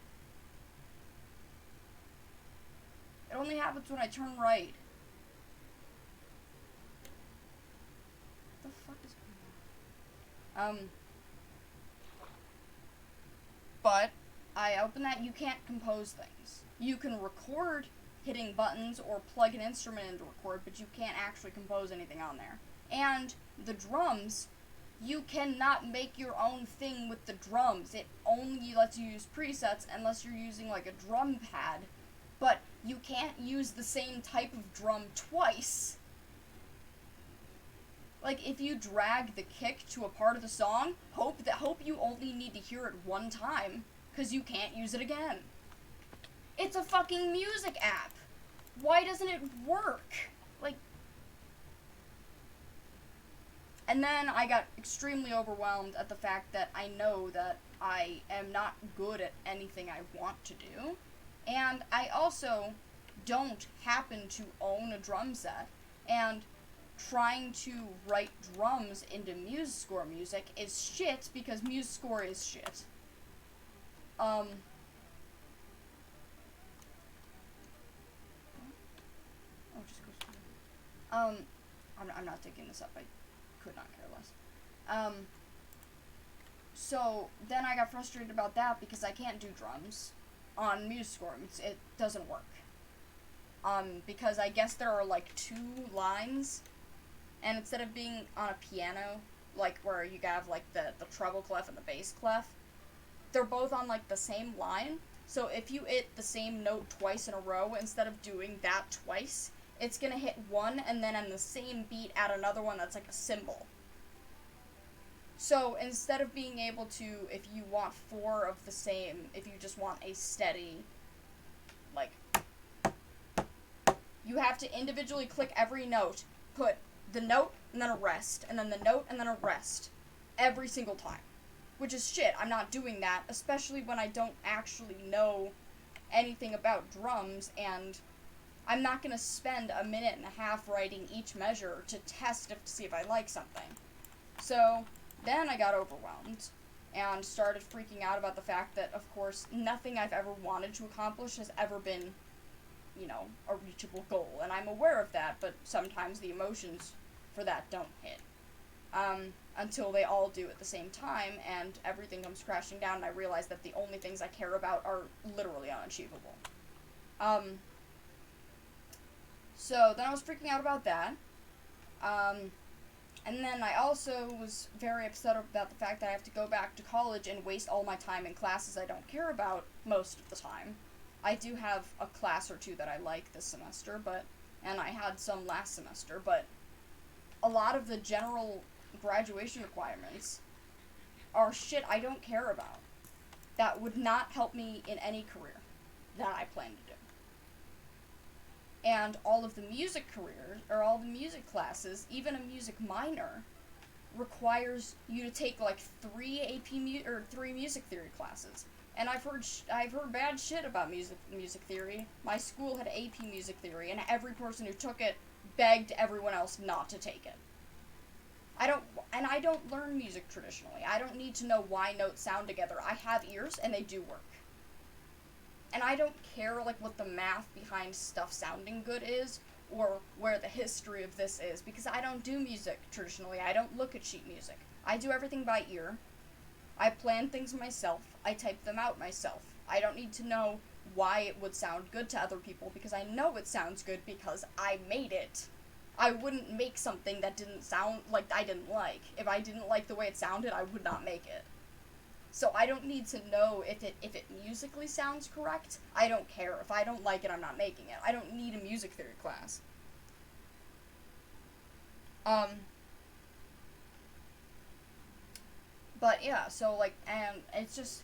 It only happens when I turn right. What the fuck is going on? But I open that, you can't compose things. You can record hitting buttons or plug an instrument in to record, but you can't actually compose anything on there. And the drums, you cannot make your own thing with the drums. It only lets you use presets unless you're using like a drum pad, but you can't use the same type of drum twice. Like, if you drag the kick to a part of the song, hope you only need to hear it one time, because you can't use it again. It's a fucking music app. Why doesn't it work? Like, and then I got extremely overwhelmed at the fact that I know that I am not good at anything I want to do, and I also don't happen to own a drum set, and trying to write drums into MuseScore music is shit because MuseScore is shit. Oh, just goes through. I'm not taking this up. I could not care less. So then I got frustrated about that because I can't do drums on MuseScore. It doesn't work. Because I guess there are like 2 lines. And instead of being on a piano, like where you have like the treble clef and the bass clef, they're both on like the same line. So if you hit the same note twice in a row, instead of doing that twice, it's gonna hit one and then on the same beat add another one that's like a cymbal. So instead of being able to, if you want 4 of the same, if you just want a steady, like, you have to individually click every note, put the note, and then a rest, and then the note, and then a rest, every single time. Which is shit, I'm not doing that, especially when I don't actually know anything about drums, and I'm not gonna spend a minute and a half writing each measure to test to see if I like something. So, then I got overwhelmed, and started freaking out about the fact that, of course, nothing I've ever wanted to accomplish has ever been, you know, a reachable goal, and I'm aware of that, but sometimes the emotions for that don't hit. Until they all do at the same time, and everything comes crashing down, and I realize that the only things I care about are literally unachievable. So then I was freaking out about that. And then I also was very upset about the fact that I have to go back to college and waste all my time in classes I don't care about most of the time. I do have a class or 2 that I like this semester, and I had some last semester, but a lot of the general graduation requirements are shit I don't care about. That would not help me in any career that I plan to do. And all of the music careers, or all the music classes, even a music minor, requires you to take like 3 3 music theory classes. And I've heard bad shit about music theory. My school had AP music theory, and every person who took it begged everyone else not to take it. I don't learn music traditionally. I don't need to know why notes sound together. I have ears, and they do work. And I don't care, like, what the math behind stuff sounding good is, or where the history of this is, because I don't do music traditionally. I don't look at sheet music. I do everything by ear. I plan things myself. I type them out myself. I don't need to know why it would sound good to other people, because I know it sounds good because I made it. I wouldn't make something that didn't sound like I didn't like. If I didn't like the way it sounded, I would not make it. So I don't need to know if it musically sounds correct. I don't care. If I don't like it, I'm not making it. I don't need a music theory class. But yeah, so like, and it's just,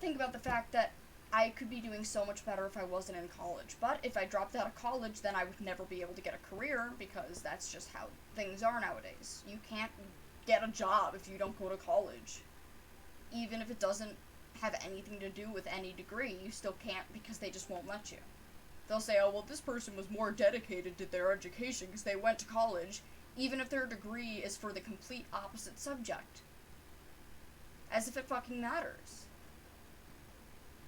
think about the fact that I could be doing so much better if I wasn't in college. But if I dropped out of college, then I would never be able to get a career, because that's just how things are nowadays. You can't get a job if you don't go to college. Even if it doesn't have anything to do with any degree, you still can't, because they just won't let you. They'll say, oh, well, this person was more dedicated to their education because they went to college. even if their degree is for the complete opposite subject. As if it fucking matters.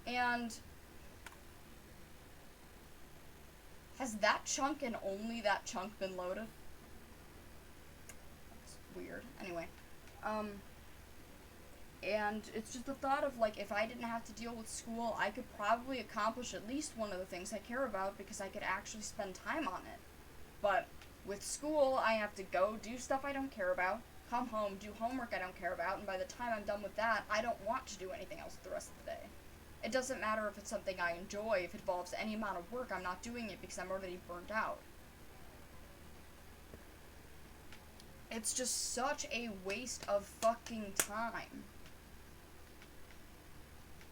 And has that chunk and only that chunk been loaded? That's weird. Anyway. And it's just the thought of, like, if I didn't have to deal with school, I could probably accomplish at least one of the things I care about because I could actually spend time on it. But with school, I have to go do stuff I don't care about, come home, do homework I don't care about, and by the time I'm done with that, I don't want to do anything else the rest of the day. It doesn't matter if it's something I enjoy, if it involves any amount of work, I'm not doing it because I'm already burnt out. It's just such a waste of fucking time.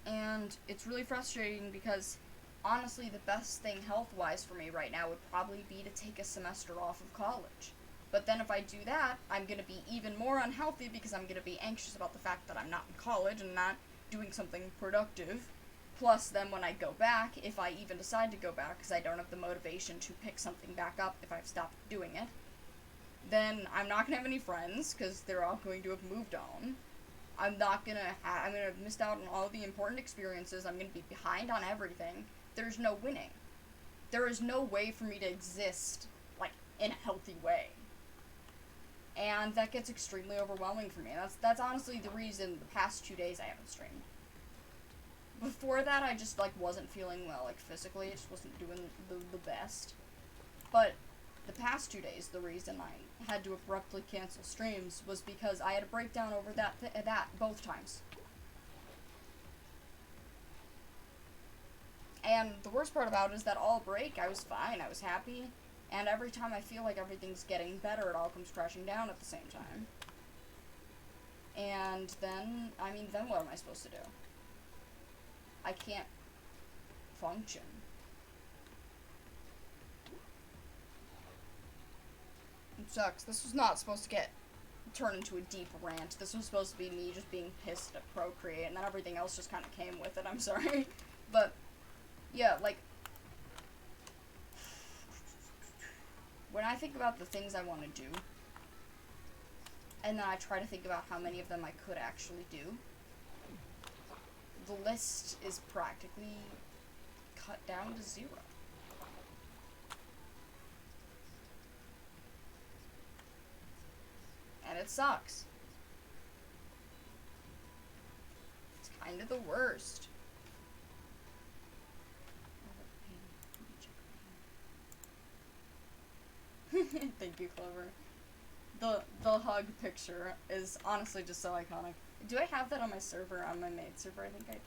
And it's really frustrating because, honestly, the best thing health-wise for me right now would probably be to take a semester off of college. But then if I do that, I'm going to be even more unhealthy because I'm going to be anxious about the fact that I'm not in college and not doing something productive. Plus, then when I go back, if I even decide to go back, because I don't have the motivation to pick something back up if I've stopped doing it, then I'm not going to have any friends because they're all going to have moved on. I'm going to have missed out on all the important experiences. I'm going to be behind on everything. There's no winning. There is no way for me to exist, like, in a healthy way. And that gets extremely overwhelming for me. That's honestly the reason the past 2 days I haven't streamed. Before that, I just, like, wasn't feeling well, like, physically. I just wasn't doing the best. But the past 2 days, the reason I had to abruptly cancel streams was because I had a breakdown over that both times. And the worst part about it is that all break, I was fine, I was happy, and every time I feel like everything's getting better, it all comes crashing down at the same time. And then, then what am I supposed to do? I can't function. It sucks. This was not supposed to turn into a deep rant. This was supposed to be me just being pissed at Procreate, and then everything else just kind of came with it. I'm sorry. But, yeah, like, when I think about the things I want to do, and then I try to think about how many of them I could actually do, the list is practically cut down to 0. And it sucks. It's kind of the worst. Thank you, Clover. The hug picture is honestly just so iconic. Do I have that on my server, on my maid server? I think I do.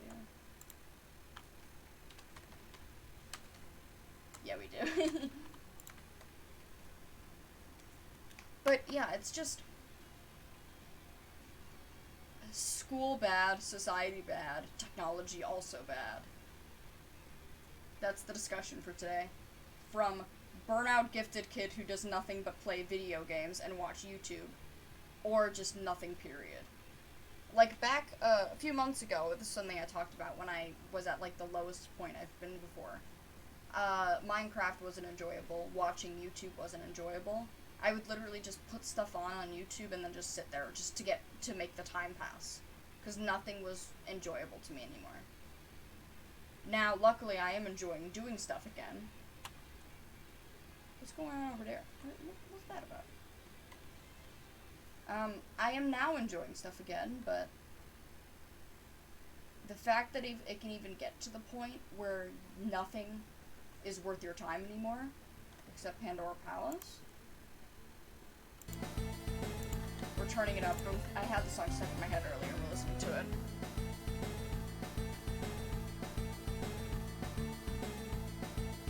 Yeah, we do. But yeah, it's just school bad, society bad, technology also bad. That's the discussion for today. From burnout gifted kid who does nothing but play video games and watch YouTube, or just nothing, period. Like, back a few months ago, this is something I talked about when I was at, like, the lowest point I've been before. Minecraft wasn't enjoyable, watching YouTube wasn't enjoyable. I would literally just put stuff on YouTube and then just sit there just to make the time pass. Because nothing was enjoyable to me anymore. Now, luckily, I am enjoying doing stuff again. What's going on over there? What's that about? I am now enjoying stuff again, but the fact that it can even get to the point where nothing is worth your time anymore, except Pandora Palace. We're turning it up. I had the song stuck in my head earlier. We're listening to it.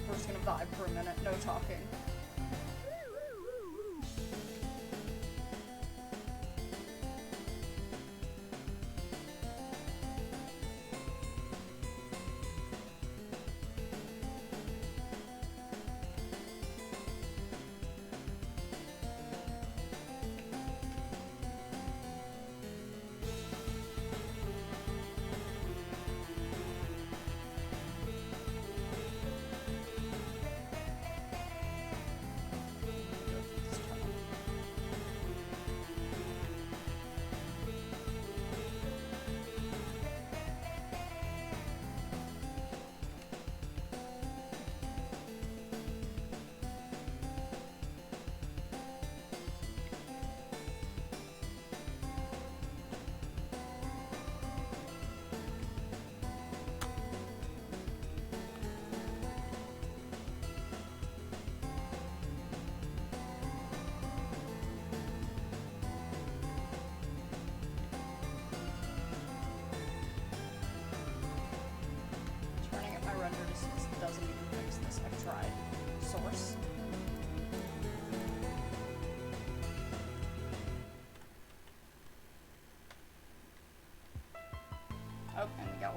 We're just gonna vibe for a minute. No talking.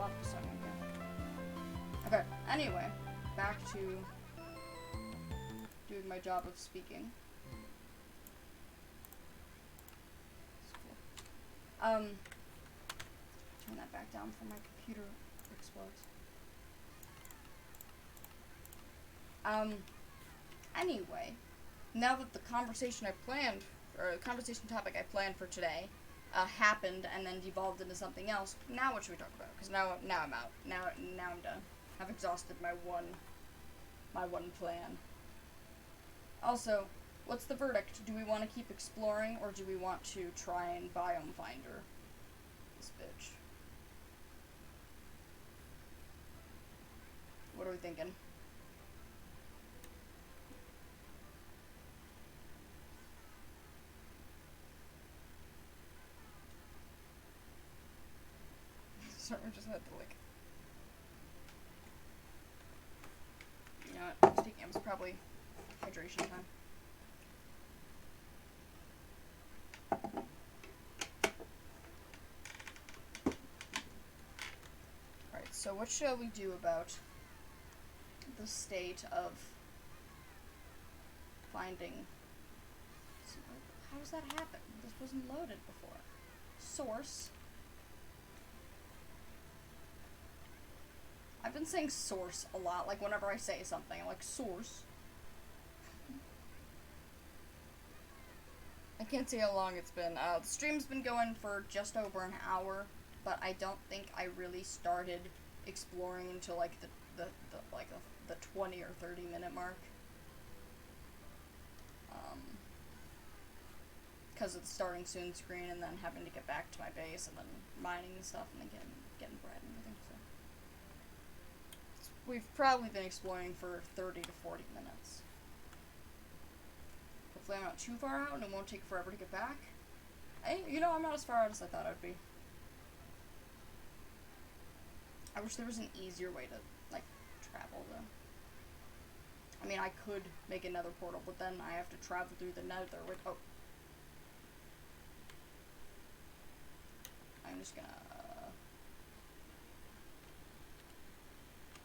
lot of song in here. Okay, anyway, back to doing my job of speaking. That's cool. Turn that back down before my computer explodes. Anyway, now that the conversation conversation topic I planned for today, happened and then devolved into something else, now what should we talk about? Because now I'm out. Now I'm done. I've exhausted my one plan. Also, what's the verdict? Do we want to keep exploring, or do we want to try and biome finder this bitch? What are we thinking? Sorry, I just had to, like... You know what? Speaking, it was probably hydration time. Alright, so what shall we do about the state of finding... How does that happen? This wasn't loaded before. Source. I've been saying source a lot, like whenever I say something, I'm like, source. I can't see how long it's been. The stream's been going for just over an hour, but I don't think I really started exploring until like the 20 or 30 minute mark. Because of the starting soon screen and then having to get back to my base and then mining and stuff and then getting bread and everything, so. We've probably been exploring for 30 to 40 minutes. Hopefully I'm not too far out and it won't take forever to get back. You know, I'm not as far out as I thought I'd be. I wish there was an easier way to, like, travel, though. I mean, I could make another portal, but then I have to travel through the nether, which, oh. I'm just gonna,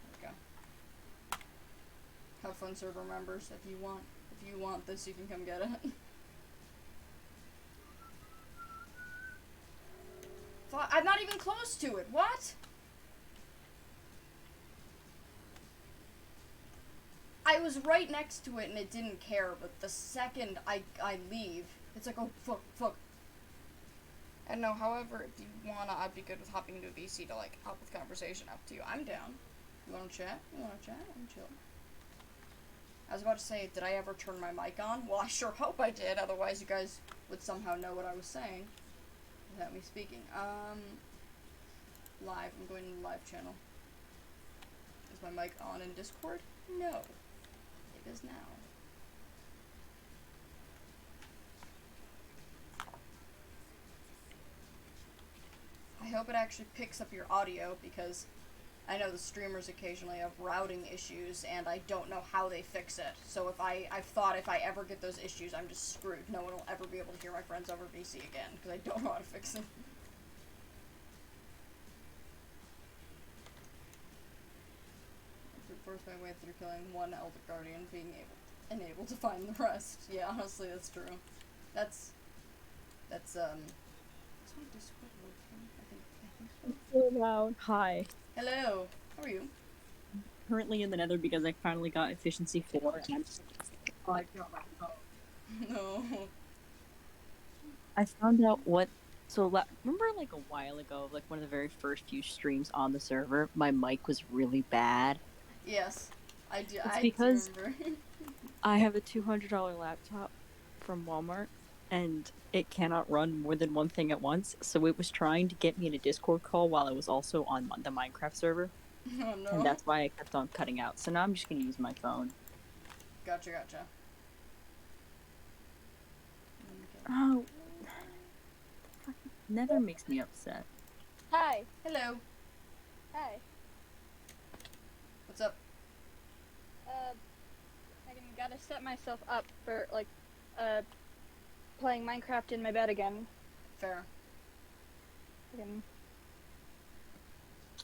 there we go. Have fun, server members. If you want this, you can come get it. I'm not even close to it. What? I was right next to it and it didn't care, but the second I leave, it's like, oh, fuck. And no, however, if you wanna, I'd be good with hopping into a VC to, like, help with conversation. Up to you. I'm down. You wanna chat? I'm chill. I was about to say, did I ever turn my mic on? Well, I sure hope I did, otherwise you guys would somehow know what I was saying without me speaking. Live. I'm going to the live channel. Is my mic on in Discord? No. It is now. I hope it actually picks up your audio, because I know the streamers occasionally have routing issues, and I don't know how they fix it. So I've thought if I ever get those issues, I'm just screwed. No one will ever be able to hear my friends over VC again, because I don't know how to fix it. I forced my way through killing one Elder Guardian, being unable to find the rest. Yeah, honestly, that's true. That's my Discord working? I think so. It's so loud. Hi. Hello. How are you? Currently in the nether because I finally got efficiency 4 and I'm No. I found out what remember like a while ago, like one of the very first few streams on the server, my mic was really bad. Yes. I do. It's I because do remember. I have a $200 laptop from Walmart and it cannot run more than one thing at once, so it was trying to get me in a Discord call while I was also on the Minecraft server. Oh no. And that's why I kept on cutting out. So now I'm just gonna use my phone. Gotcha. Oh, nether makes me upset. Hi. Hello. Hi. What's up? I gotta set myself up for, like, playing Minecraft in my bed again. Fair.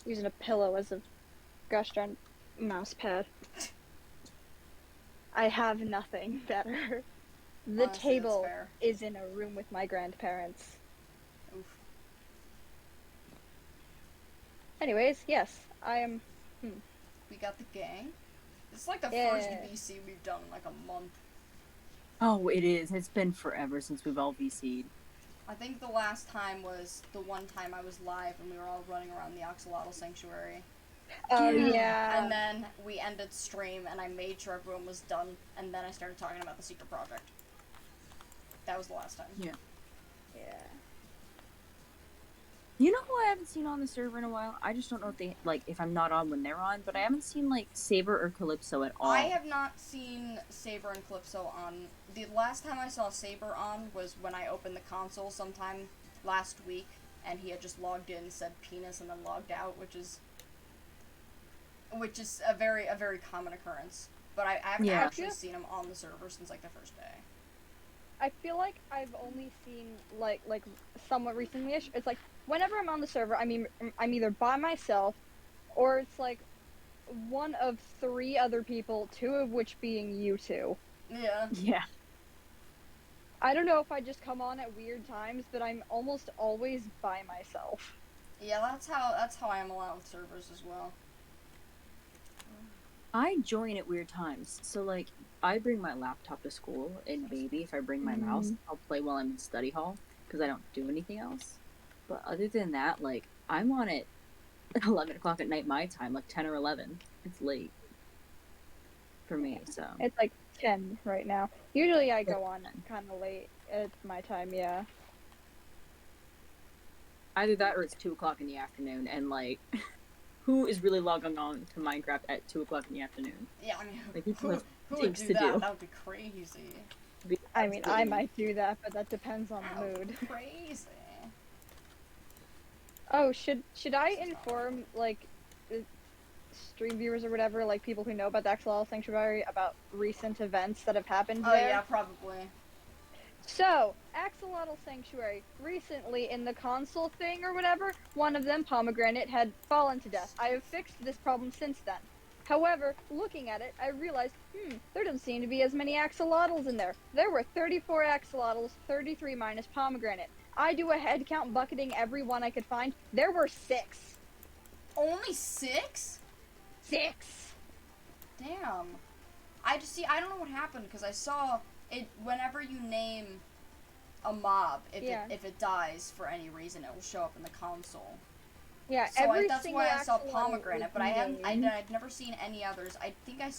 using a pillow as a gosh darn mouse pad. I have nothing better. The Honestly, that's table fair. is in a room with my grandparents. Oof. Anyways, yes, I am. We got the gang. This is like the Yeah. first VC we've done in like a month. Oh, it is. It's been forever since we've all VC'd. I think the last time was the one time I was live and we were all running around the Axolotl Sanctuary. Oh Yeah. yeah. And then we ended stream and I made sure everyone was done and then I started talking about the secret project. That was the last time. Yeah. Yeah. You know who I haven't seen on the server in a while? I just don't know if they, like, if I'm not on when they're on, but I haven't seen, like, Saber or Calypso at all. I have not seen Saber and Calypso on. The last time I saw Saber on was when I opened the console sometime last week, and he had just logged in, said penis, and then logged out, which is a very common occurrence. But I haven't Yeah. actually seen him on the server since like the first day. I feel like I've only seen like somewhat recently-ish. It's like whenever I'm on the server, I mean I'm either by myself, or it's like one of 3 other people, 2 of which being you two. Yeah. Yeah. I don't know if I just come on at weird times, but I'm almost always by myself. Yeah, that's how I am a lot with servers as well. I join at weird times. So, like, I bring my laptop to school, and maybe if I bring my mouse, I'll play while I'm in study hall, because I don't do anything else. But other than that, like, I'm on at 11 o'clock at night my time, like 10 or 11. It's late for me, so. It's like 10 right now. Usually I go on kind of late at my time, yeah. Either that or it's 2 o'clock in the afternoon, and, like, who is really logging on to Minecraft at 2 o'clock in the afternoon? Yeah, I mean, Like, who would things do to that? do. That would be crazy. I mean, I might do that, but that depends on the mood. Crazy. Oh, should I inform, like, the stream viewers or whatever, like, people who know about the Axolotl Sanctuary about recent events that have happened Oh there? yeah, probably. So, Axolotl Sanctuary, recently in the console thing or whatever, one of them, Pomegranate, had fallen to death. I have fixed this problem since then. However, looking at it, I realized, there doesn't seem to be as many axolotls in there. There were 34 axolotls, 33 minus Pomegranate. I do a head count bucketing every one I could find. There were 6. Only 6? 6! Damn. I don't know what happened because I saw it whenever you name a mob, if it dies for any reason, it will show up in the console. Yeah, So every that's single why I saw axolotl Pomegranate, is but named. I'd never seen any others. I think I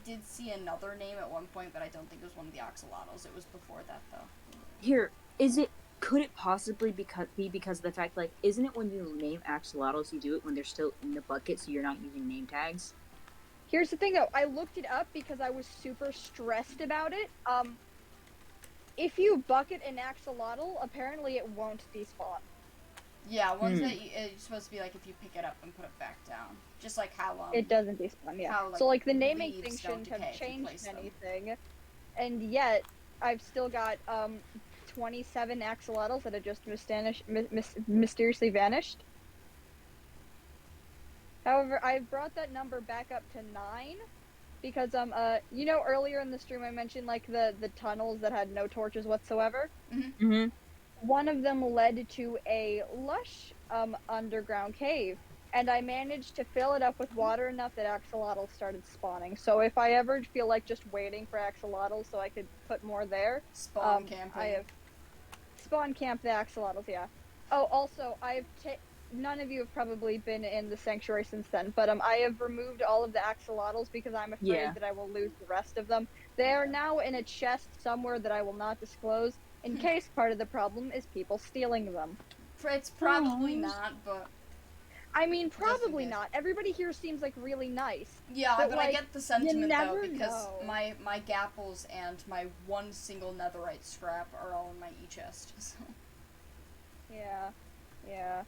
did see another name at one point, but I don't think it was one of the axolotls. It was before that though. Here, could it possibly be because of the fact, like, isn't it when you name axolotls, you do it when they're still in the bucket, so you're not using name tags? Here's the thing though, I looked it up because I was super stressed about it. If you bucket an axolotl, apparently it won't despawn. Yeah, ones that it's supposed to be like if you pick it up and put it back down, just like how It doesn't despawn, yeah. how, So like the naming leaves thing don't shouldn't have decay if you changed place them. anything, and yet I've still got 27 axolotls that have just mysteriously vanished. However, I've brought that number back up to 9 because you know, earlier in the stream I mentioned like the tunnels that had no torches whatsoever. Mm-hmm. One of them led to a lush underground cave, and I managed to fill it up with water enough that axolotls started spawning. So if I ever feel like just waiting for axolotls so I could put more there, Spawn camping. I have spawn camped the axolotls, yeah. Oh, also, none of you have probably been in the sanctuary since then, but I have removed all of the axolotls because I'm afraid that I will lose the rest of them. They are now in a chest somewhere that I will not disclose, in case part of the problem is people stealing them. It's probably not, but I mean, probably not. Everybody here seems like really nice. yeah, but I like, get the sentiment though never because know. my gapples and my one single netherite scrap are all in my e-chest. So. Yeah.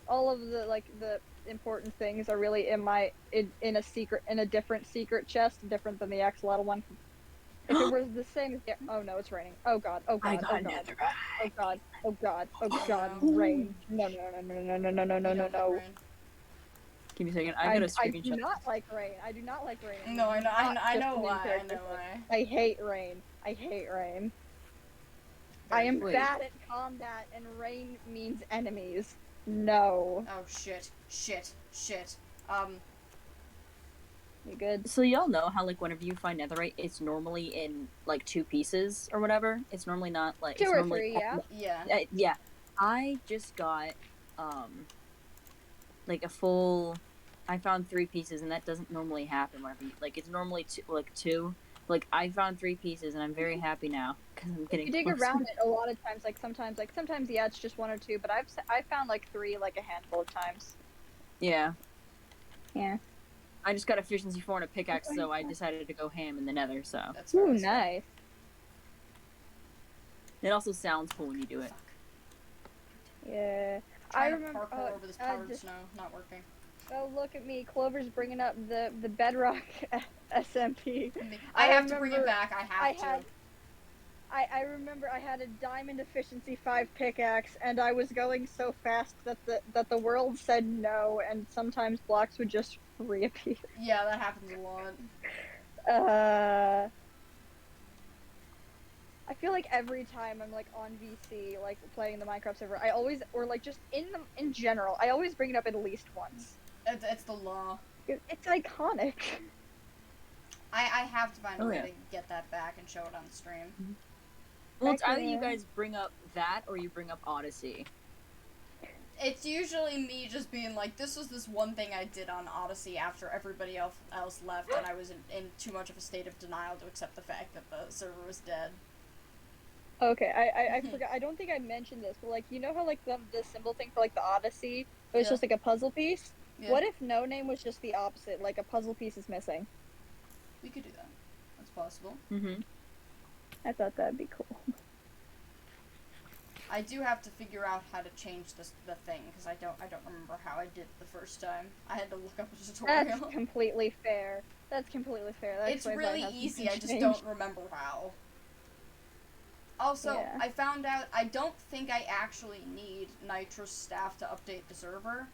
All of the important things are really in a different secret chest, different than the axolotl one. If it was the same as oh no, it's raining. Oh god, oh I god, got oh god, netherite. oh god, oh god, oh Oh, god, no. rain. No, no, no, no, no, no, no, no, You no, don't no, like no. rain. Give me a second. I I got a do screenshot. not like rain. I do not like rain. And No, this I is know, not I just know an why. I in-character know thing. why. I hate rain. I hate rain. I Very am cool. bad at combat, and rain means enemies. No. Oh shit, shit, shit. You good? So y'all know how like whenever you find netherite, it's normally in like 2 pieces or whatever. It's normally not like 2 it's or normally 3, yeah. Yeah. yeah. I just got like a full. I found 3 pieces, and that doesn't normally happen whenever you like. It's normally two. Like I found 3 pieces, and I'm very happy now because I'm getting. You dig closer. around it a lot of times. Sometimes yeah, it's just 1 or 2. But I've found like 3 like a handful of times. Yeah. Yeah. I just got efficiency 4 and a pickaxe, so I decided to go ham in the nether. So That's Ooh, very nice. it also sounds cool when you do it. Fuck. Yeah. I Trying remember. to parkour over this powdered snow, not working. Oh, look at me. Clover's bringing up the bedrock SMP. I have to bring it remember back. I have to. I remember I had a diamond efficiency 5 pickaxe, and I was going so fast that the world said no, and sometimes blocks would just reappear. Yeah, that happens a lot. I feel like every time I'm like on VC, like playing the Minecraft server, I always, or like just in general, I always bring it up at least once. It's the law. It's iconic. I have to find a way yeah. to get that back and show it on the stream. Well, it's Heck either you yeah. guys bring up that or you bring up Odyssey. It's usually me just being like, this was this one thing I did on Odyssey after everybody else left, and I was in too much of a state of denial to accept the fact that the server was dead. Okay, I forgot. I don't think I mentioned this, but like, you know how like the symbol thing for like the Odyssey, it was Yeah. just like a puzzle piece. Yeah. What if No Name was just the opposite? Like a puzzle piece is missing. We could do that. That's possible. Mm-hmm. I thought that'd be cool. I do have to figure out how to change the thing, because I don't remember how I did it the first time. I had to look up a tutorial. That's completely fair. That's completely fair. That's It's why really mine hasn't easy, been I just changed. don't remember how. Also, Yeah. I found out I don't think I actually need Nitrous Staff to update the server.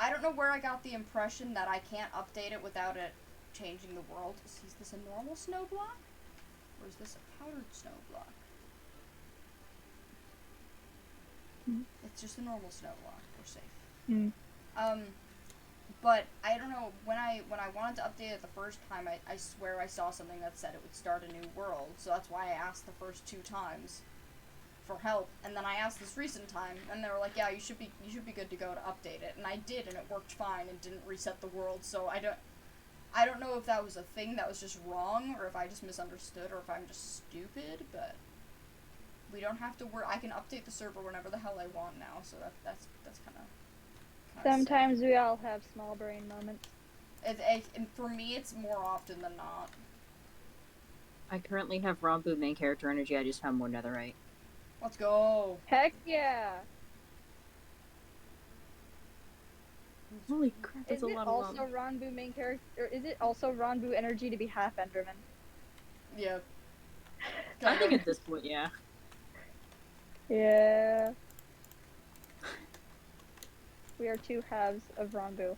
I don't know where I got the impression that I can't update it without it changing the world. Is this a normal snow block? Or is this a powdered snow block? It's just a normal snow block. We're safe. But I don't know, when I wanted to update it the first time, I swear I saw something that said it would start a new world, so that's why I asked the first 2 times for help, and then I asked this recent time, and they were like, yeah, you should be good to go to update it, and I did, and it worked fine, and didn't reset the world, so I don't know if that was a thing that was just wrong, or if I just misunderstood, or if I'm just stupid, but we don't have to worry. I can update the server whenever the hell I want now, so that's kind of Sometimes we all have small brain moments. And for me, it's more often than not. I currently have Rambu main character energy. I just found more netherite. Let's go. Heck yeah! Holy crap, that's Is a it lot also of love. Ranbu main character, or is it also Ranbu energy to be half Enderman? Yeah. I think at this point, yeah. Yeah. We are 2 halves of Ranbu.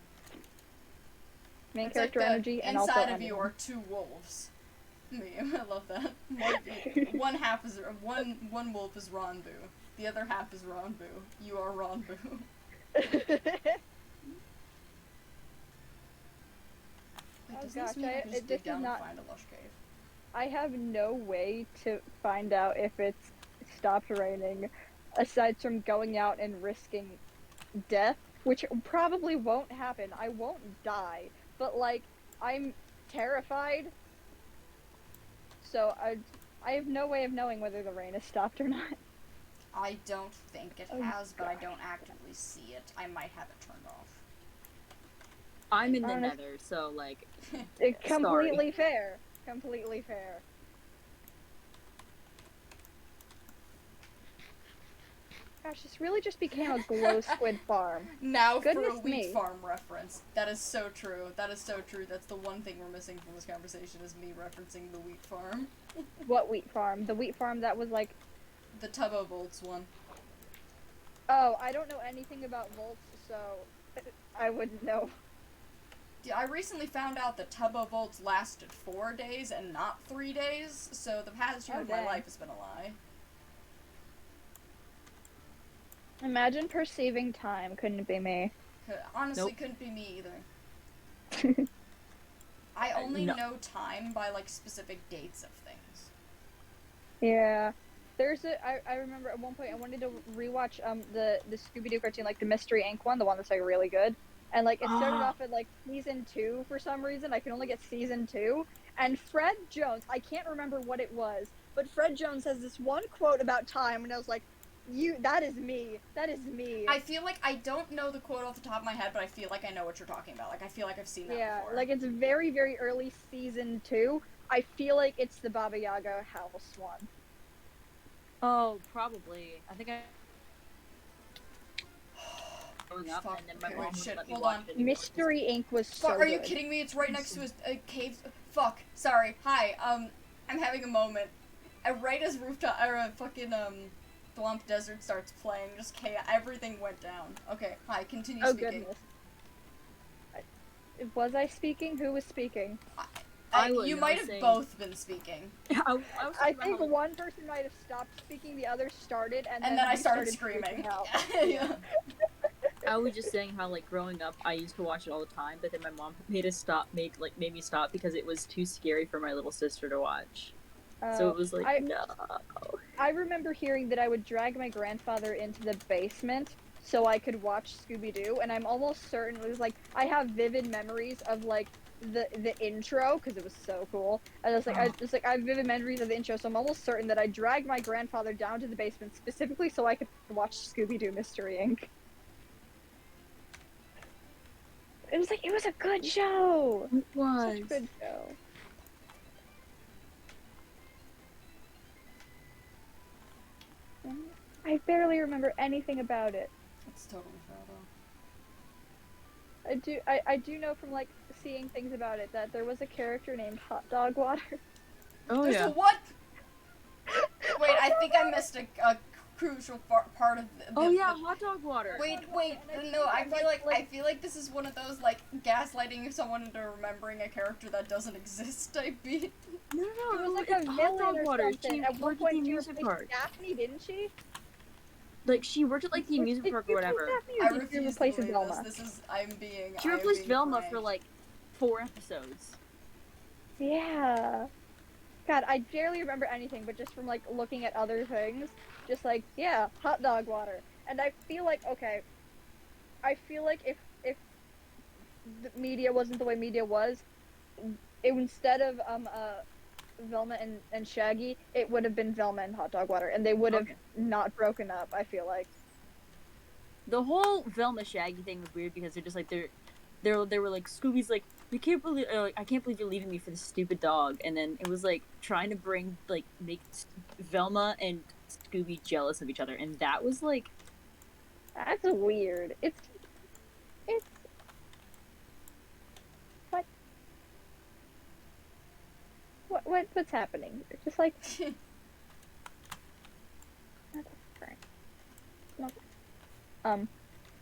Main It's character like the energy and also inside of you Enderman. are 2 wolves. Me, I love that. One half is one wolf is Ronbu. The other half is Ronbu. You are Ronbu. Wait, Oh does gosh, this mean I can just this dig down is not. and find a lush cave? I have no way to find out if it's stopped raining, aside from going out and risking death, which probably won't happen. I won't die, but like I'm terrified. So I have no way of knowing whether the rain has stopped or not. I don't think it Oh, has, but I don't actively see it. I might have it turned off. I'm in the Honest- nether, so like, Completely fair. Completely fair. gosh, this really just became a glow squid farm. Now for a Goodness wheat me. farm reference. That is so true. That is so true. That's the one thing we're missing from this conversation is me referencing the wheat farm. What wheat farm? The wheat farm that was like, The Tubbo Volts one. oh, I don't know anything about volts, so I wouldn't know. Yeah, I recently found out that Tubbo Volts lasted 4 days and not 3 days, so the past year Oh, of my dang. life has been a lie. Imagine perceiving time. Couldn't be me. Honestly, Nope. couldn't be me either. I only No. know time by, like, specific dates of things. Yeah. I remember at one point I wanted to rewatch the Scooby-Doo cartoon, like the Mystery Inc. one, the one that's like really good. And like it started off at like season 2 for some reason. I can only get season 2. And Fred Jones, I can't remember what it was, but Fred Jones has this one quote about time, and I was like, that is me. That is me. I feel like I don't know the quote off the top of my head, but I feel like I know what you're talking about. Like, I feel like I've seen that before. Like it's very, very early season 2. I feel like it's the Baba Yaga house one. Oh, probably. I think I. Growing up, Fuck, and then my okay, mom wait, would shit, let me hold watch on. it. Mystery Inc. was so Fuck, are you good. kidding me? It's right next to a cave. Fuck, sorry. Hi, I'm having a moment. Right as rooftop, or fucking, Thwomp Desert starts playing, just chaos, everything went down. Okay, hi, continue Oh speaking. goodness. Was I speaking? Who was speaking? You might have saying- both been speaking. I was I talking about think how, one person might have stopped speaking, the other started, and And then I you started freaking screaming. out. Yeah. I was just saying how like growing up I used to watch it all the time, but then my mom made me stop because it was too scary for my little sister to watch. So it was like no. I remember hearing that I would drag my grandfather into the basement so I could watch Scooby-Doo, and I'm almost certain it was like I have vivid memories of like the intro because it was so cool. I was like, I have vivid memories of the intro, so I'm almost certain that I dragged my grandfather down to the basement specifically so I could watch Scooby-Doo Mystery Inc. It was a good show. It was. Such a good show. I barely remember anything about it. It's totally fair, though. I do know from like seeing things about it that there was a character named Hot Dog Water. Oh There's yeah. a what? Wait, I think I missed a crucial part of the. Oh yeah, hot dog water. Wait, no, I feel like this is one of those, like, gaslighting someone into remembering a character that doesn't exist type beat. No, It was like it's a hot villain dog or water. something. She At one worked at the point, she amusement replaced park. Daphne, didn't she? Like she worked at like the amusement park or whatever. I Did you refuse to replace believe Velma? this. She replaced Velma for like 4 episodes. Yeah. God, I barely remember anything, but just from like looking at other things, just like yeah, hot dog water. And I feel like if the media wasn't the way media was, instead of Velma and Shaggy, it would have been Velma and Hot Dog Water, and they would have not broken up. I feel like. The whole Velma Shaggy thing was weird because they're just like they were like Scooby's like I can't believe you're leaving me for this stupid dog, and then it was like trying to make Velma and Scooby jealous of each other, and that was like That's weird. It's what's happening? It's just like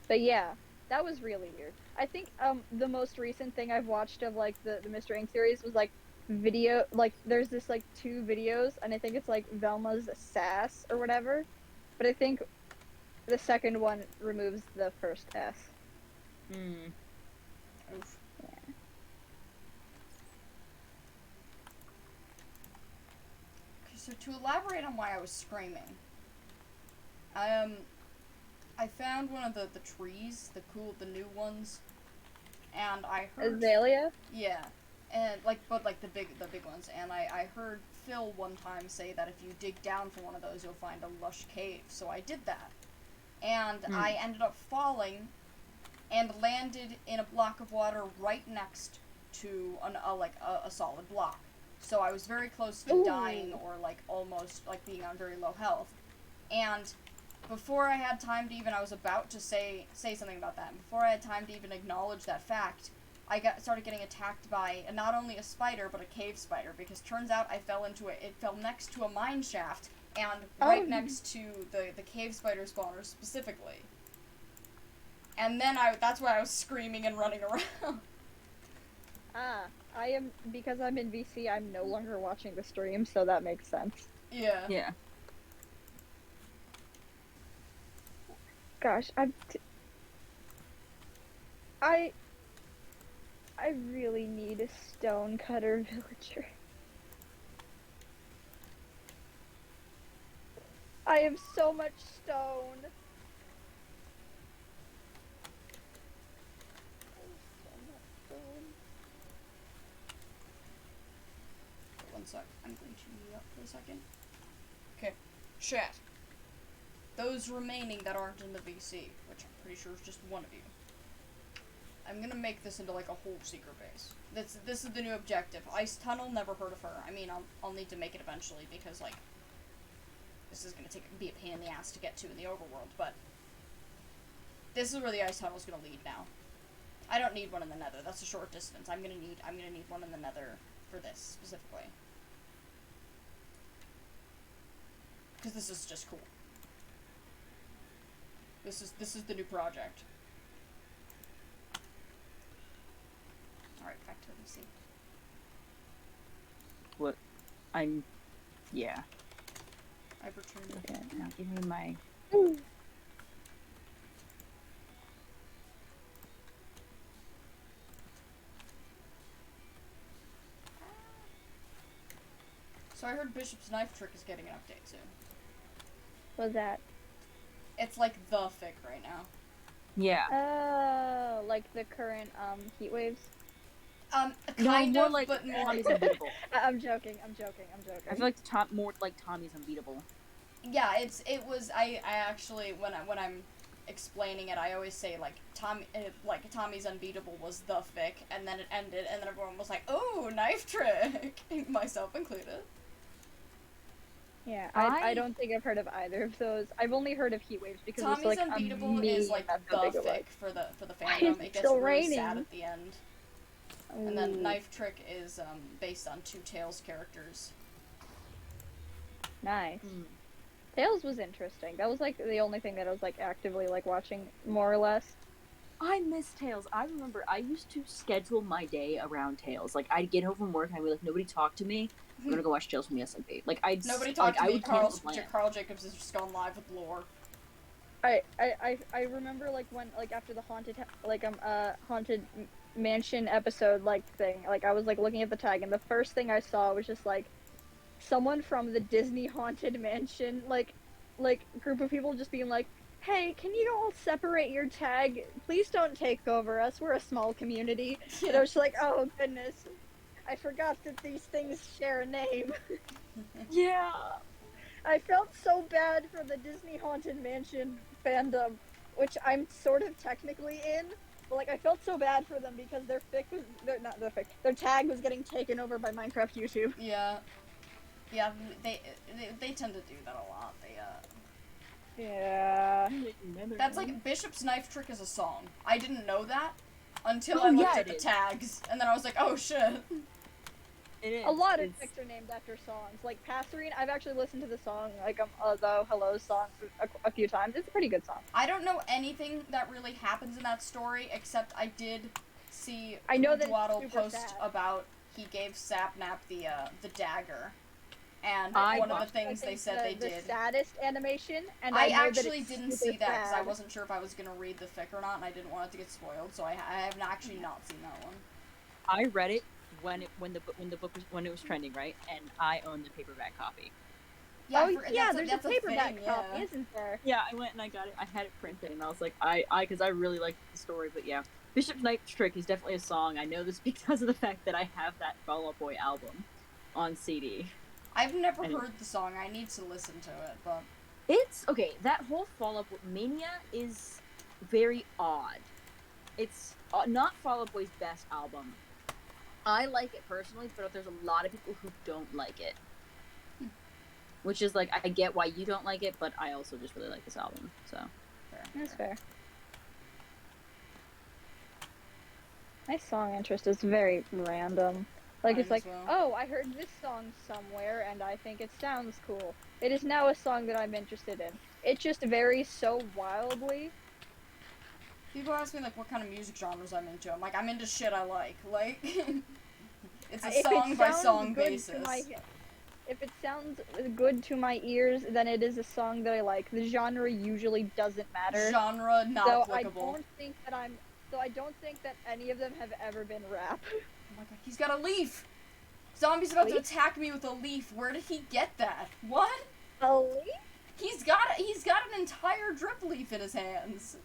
but yeah, that was really weird. I think the most recent thing I've watched of like the Mr. Ink series was like video, like there's this like 2 videos, and I think it's like Velma's sass or whatever, but I think the second one removes the first S. Oof. Yeah. Okay, so to elaborate on why I was screaming, I found one of the trees, the new ones, and I heard Azalea? yeah, and like the big ones, and I heard Phil one time say that if you dig down for one of those, you'll find a lush cave. So I did that, and I ended up falling, and landed in a block of water right next to a solid block. So I was very close to dying or like almost like being on very low health, and before I had time to even, I was about to say something about that. And before I had time to even acknowledge that fact, I started getting attacked by not only a spider, but a cave spider, because turns out I fell into it fell next to a mine shaft, and right next to the cave spider spawner specifically. And then that's why I was screaming and running around. Because I'm in VC, I'm no longer watching the stream, so that makes sense. Yeah. Yeah. Gosh, I really need a stonecutter villager. I have so much stone. One sec. I'm going to mute up for a second. Okay. Chat. Those remaining that aren't in the VC, which I'm pretty sure is just one of you. I'm gonna make this into like a whole secret base. This is the new objective. Ice Tunnel, never heard of her. I mean, I'll need to make it eventually because like this is gonna be a pain in the ass to get to in the overworld, but this is where the Ice Tunnel is gonna lead now. I don't need one in the Nether. That's a short distance. I'm gonna need one in the Nether for this specifically because this is just cool. This is the new project. Alright, back to the VC. What? Yeah. I've returned. Okay, now give me my... So I heard Bishop's Knife Trick is getting an update soon. What's that? It's like the fic right now. Yeah. Oh, like the current heat waves. Kind more of, like but more. Tommy's unbeatable. I'm joking. I feel like more like Tommy's unbeatable. Yeah, it was. I actually when I'm explaining it, I always say like Tommy's unbeatable was the fic, and then it ended, and then everyone was like, "Oh, knife trick," myself included. Yeah, I don't think I've heard of either of those. I've only heard of heat waves because Tommy's it's like unbeatable is like the fic for the Why fandom. is it It gets still really raining? sad at the end. And then Knife Trick is based on two Tails characters. Nice. Tails was interesting. That was like the only thing that I was like actively like watching more or less. I miss Tails. I remember I used to schedule my day around Tails. Like I'd get home from work and I'd be like, nobody talk to me. I'm gonna go watch Tales from the SMP. Like Nobody talked to me. cancel plans. Carl Jacobs has just gone live with lore. I remember like when like after the haunted mansion episode like thing, like I was like looking at the tag and the first thing I saw was just like someone from the Disney Haunted Mansion like group of people just being like, hey, can you all separate your tag? Please don't take over us. We're a small community. And I was like, oh goodness, I forgot that these things share a name. Yeah. I felt so bad for the Disney Haunted Mansion fandom, which I'm sort of technically in. But like, I felt so bad for them because their tag was getting taken over by Minecraft YouTube. Yeah, they tend to do that a lot. Yeah. That's like Bishop's Knife Trick is a song. I didn't know that until I looked at the tags, and then I was like, oh shit. It is. A lot of fics are named after songs. Like Passerine, I've actually listened to the song, like the Hello song a few times. It's a pretty good song. I don't know anything that really happens in that story, except I did see Dwaddle post sad. about he gave Sapnap the dagger. And I one of the things they said they did. The saddest animation, and I know actually that didn't see that because I wasn't sure if I was gonna read the fic or not, and I didn't want it to get spoiled, so I have actually not seen that one. I read it when the book was trending, right? And I own the paperback copy. Yeah, there's a paperback copy, isn't there? Yeah, I went and I got it. I had it printed, and I was like, because I really liked the story. But yeah, Bishop's Knife Trick is definitely a song. I know this because of the fact that I have that Fall Out Boy album on CD. I've never heard the song. I need to listen to it, but it's okay. That whole Fall Out Boy Mania is very odd. It's not Fall Out Boy's best album. I like it personally, but there's a lot of people who don't like it. which is like I get why you don't like it, but I also just really like this album. So That's fair. My song interest is very random. Like, Mine it's like, as well. oh, I heard this song somewhere and I think it sounds cool. It is now a song that I'm interested in. It just varies so wildly. People ask me like what kind of music genres I'm into. I'm like, I'm into shit I like. Like, it's a If it song by sounds song good basis. to my, if it sounds good to my ears, then it is a song that I like. The genre usually doesn't matter. Genre not So applicable. I don't think that any of them have ever been rap. Oh my god, he's got a leaf! Zombie's about to Leaf? attack me with a leaf. Where did he get that? What? A leaf? He's got an entire drip leaf in his hands.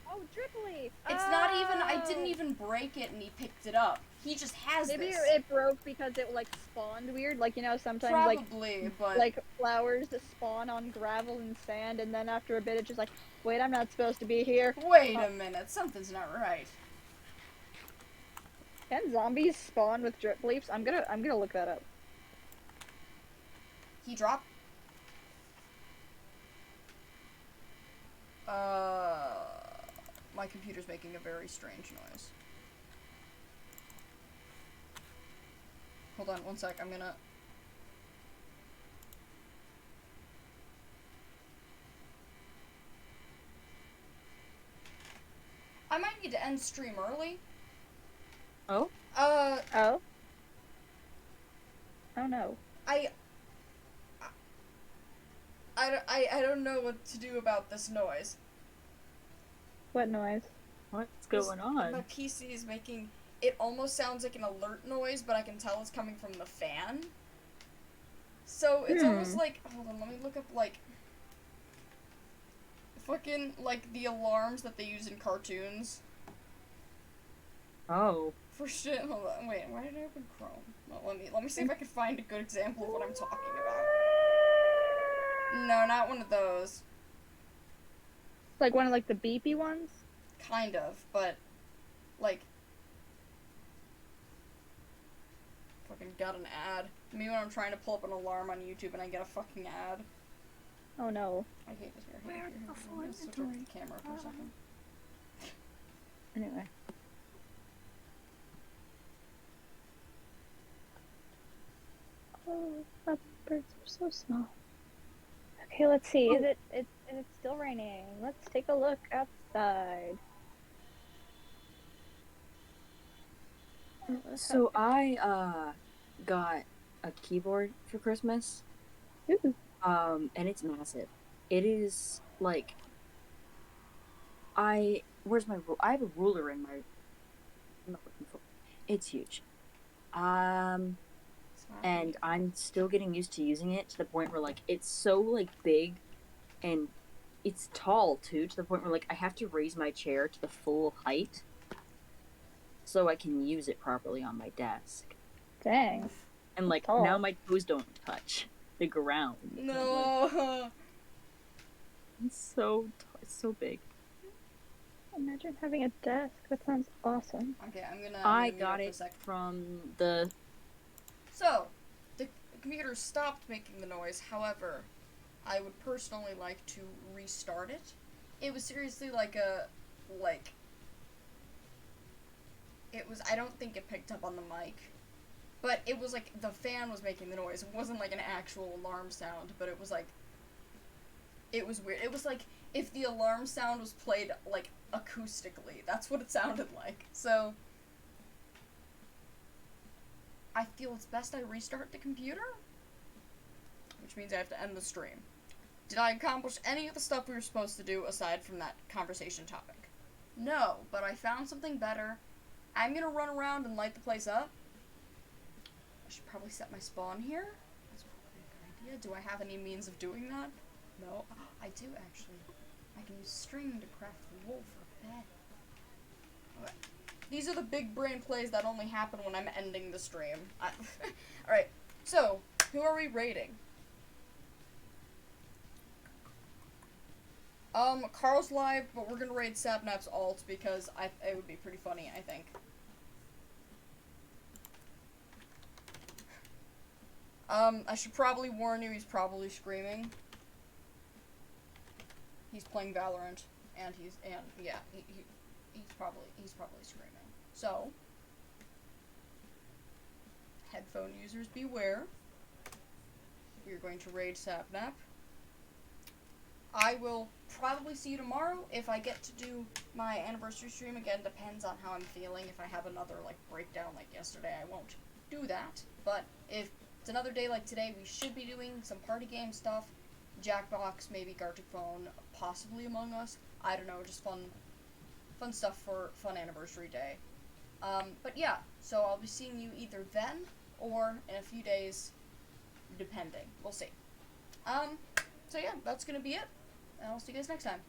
Oh, drip leaf. It's not even, I didn't even break it and he picked it up. He just has Maybe this. it broke because it like spawned weird. Like, you know, sometimes Probably, but like flowers that spawn on gravel and sand, and then after a bit it's just like, wait, I'm not supposed to be here. wait a minute, something's not right. Can zombies spawn with drip leaves? I'm gonna look that up. He dropped. My computer's making a very strange noise. Hold on one sec, I'm gonna... I might need to end stream early. Oh? Oh? Oh no. I don't know what to do about this noise. What noise? What's going on? My PC is making... It almost sounds like an alert noise, but I can tell it's coming from the fan. So it's almost like... Hold on, let me look up, like... Fucking, like, the alarms that they use in cartoons. Oh. For shit, hold on, wait, why did I open Chrome? Well, let me see if I can find a good example of what I'm talking about. No, not one of those. Like one of like the beepy ones? Kind of, but, like... Fucking got an ad. Me when I'm trying to pull up an alarm on YouTube and I get a fucking ad. Oh no. I hate this here. Where the fuck Let me is switch it over going? the camera for a second. Anyway. Oh, the birds are so small. Okay, let's see. Is it still raining? Let's take a look outside. So I got a keyboard for Christmas. Ooh. And it's massive. It is like where's my I have a ruler in my I'm not looking for it's huge. And I'm still getting used to using it to the point where like it's so like big and it's tall too, to the point where like I have to raise my chair to the full height so I can use it properly on my desk. Dang. And like tall. now my toes don't touch the ground. No. It's so big. Imagine having a desk. That sounds awesome. Okay, I'm I gonna got mute up it for a sec. from the So, the computer stopped making the noise. However, I would personally like to restart it. It was seriously like I don't think it picked up on the mic. But it was like the fan was making the noise. It wasn't like an actual alarm sound, but it was like, it was weird. It was like if the alarm sound was played like acoustically. That's what it sounded like. So, I feel it's best I restart the computer, which means I have to end the stream. Did I accomplish any of the stuff we were supposed to do aside from that conversation topic? No, but I found something better. I'm gonna run around and light the place up. I should probably set my spawn here. That's probably a good idea. Do I have any means of doing that? No. I do, actually. I can use string to craft the wool for a bed. Okay. These are the big brain plays that only happen when I'm ending the stream. Alright, so, who are we raiding? Carl's live, but we're gonna raid Sapnap's alt because it would be pretty funny, I think. I should probably warn you, he's probably screaming. He's playing Valorant, and he's probably screaming. So, headphone users beware. We're going to raid Sapnap. I will probably see you tomorrow. If I get to do my anniversary stream again, depends on how I'm feeling. If I have another, like, breakdown like yesterday, I won't do that. But if it's another day like today, we should be doing some party game stuff. Jackbox, maybe Gartic Phone, possibly Among Us. I don't know, just fun stuff for fun anniversary day. But yeah, so I'll be seeing you either then or in a few days, depending. We'll see. So yeah, that's gonna be it. And I'll see you guys next time.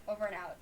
Over and out.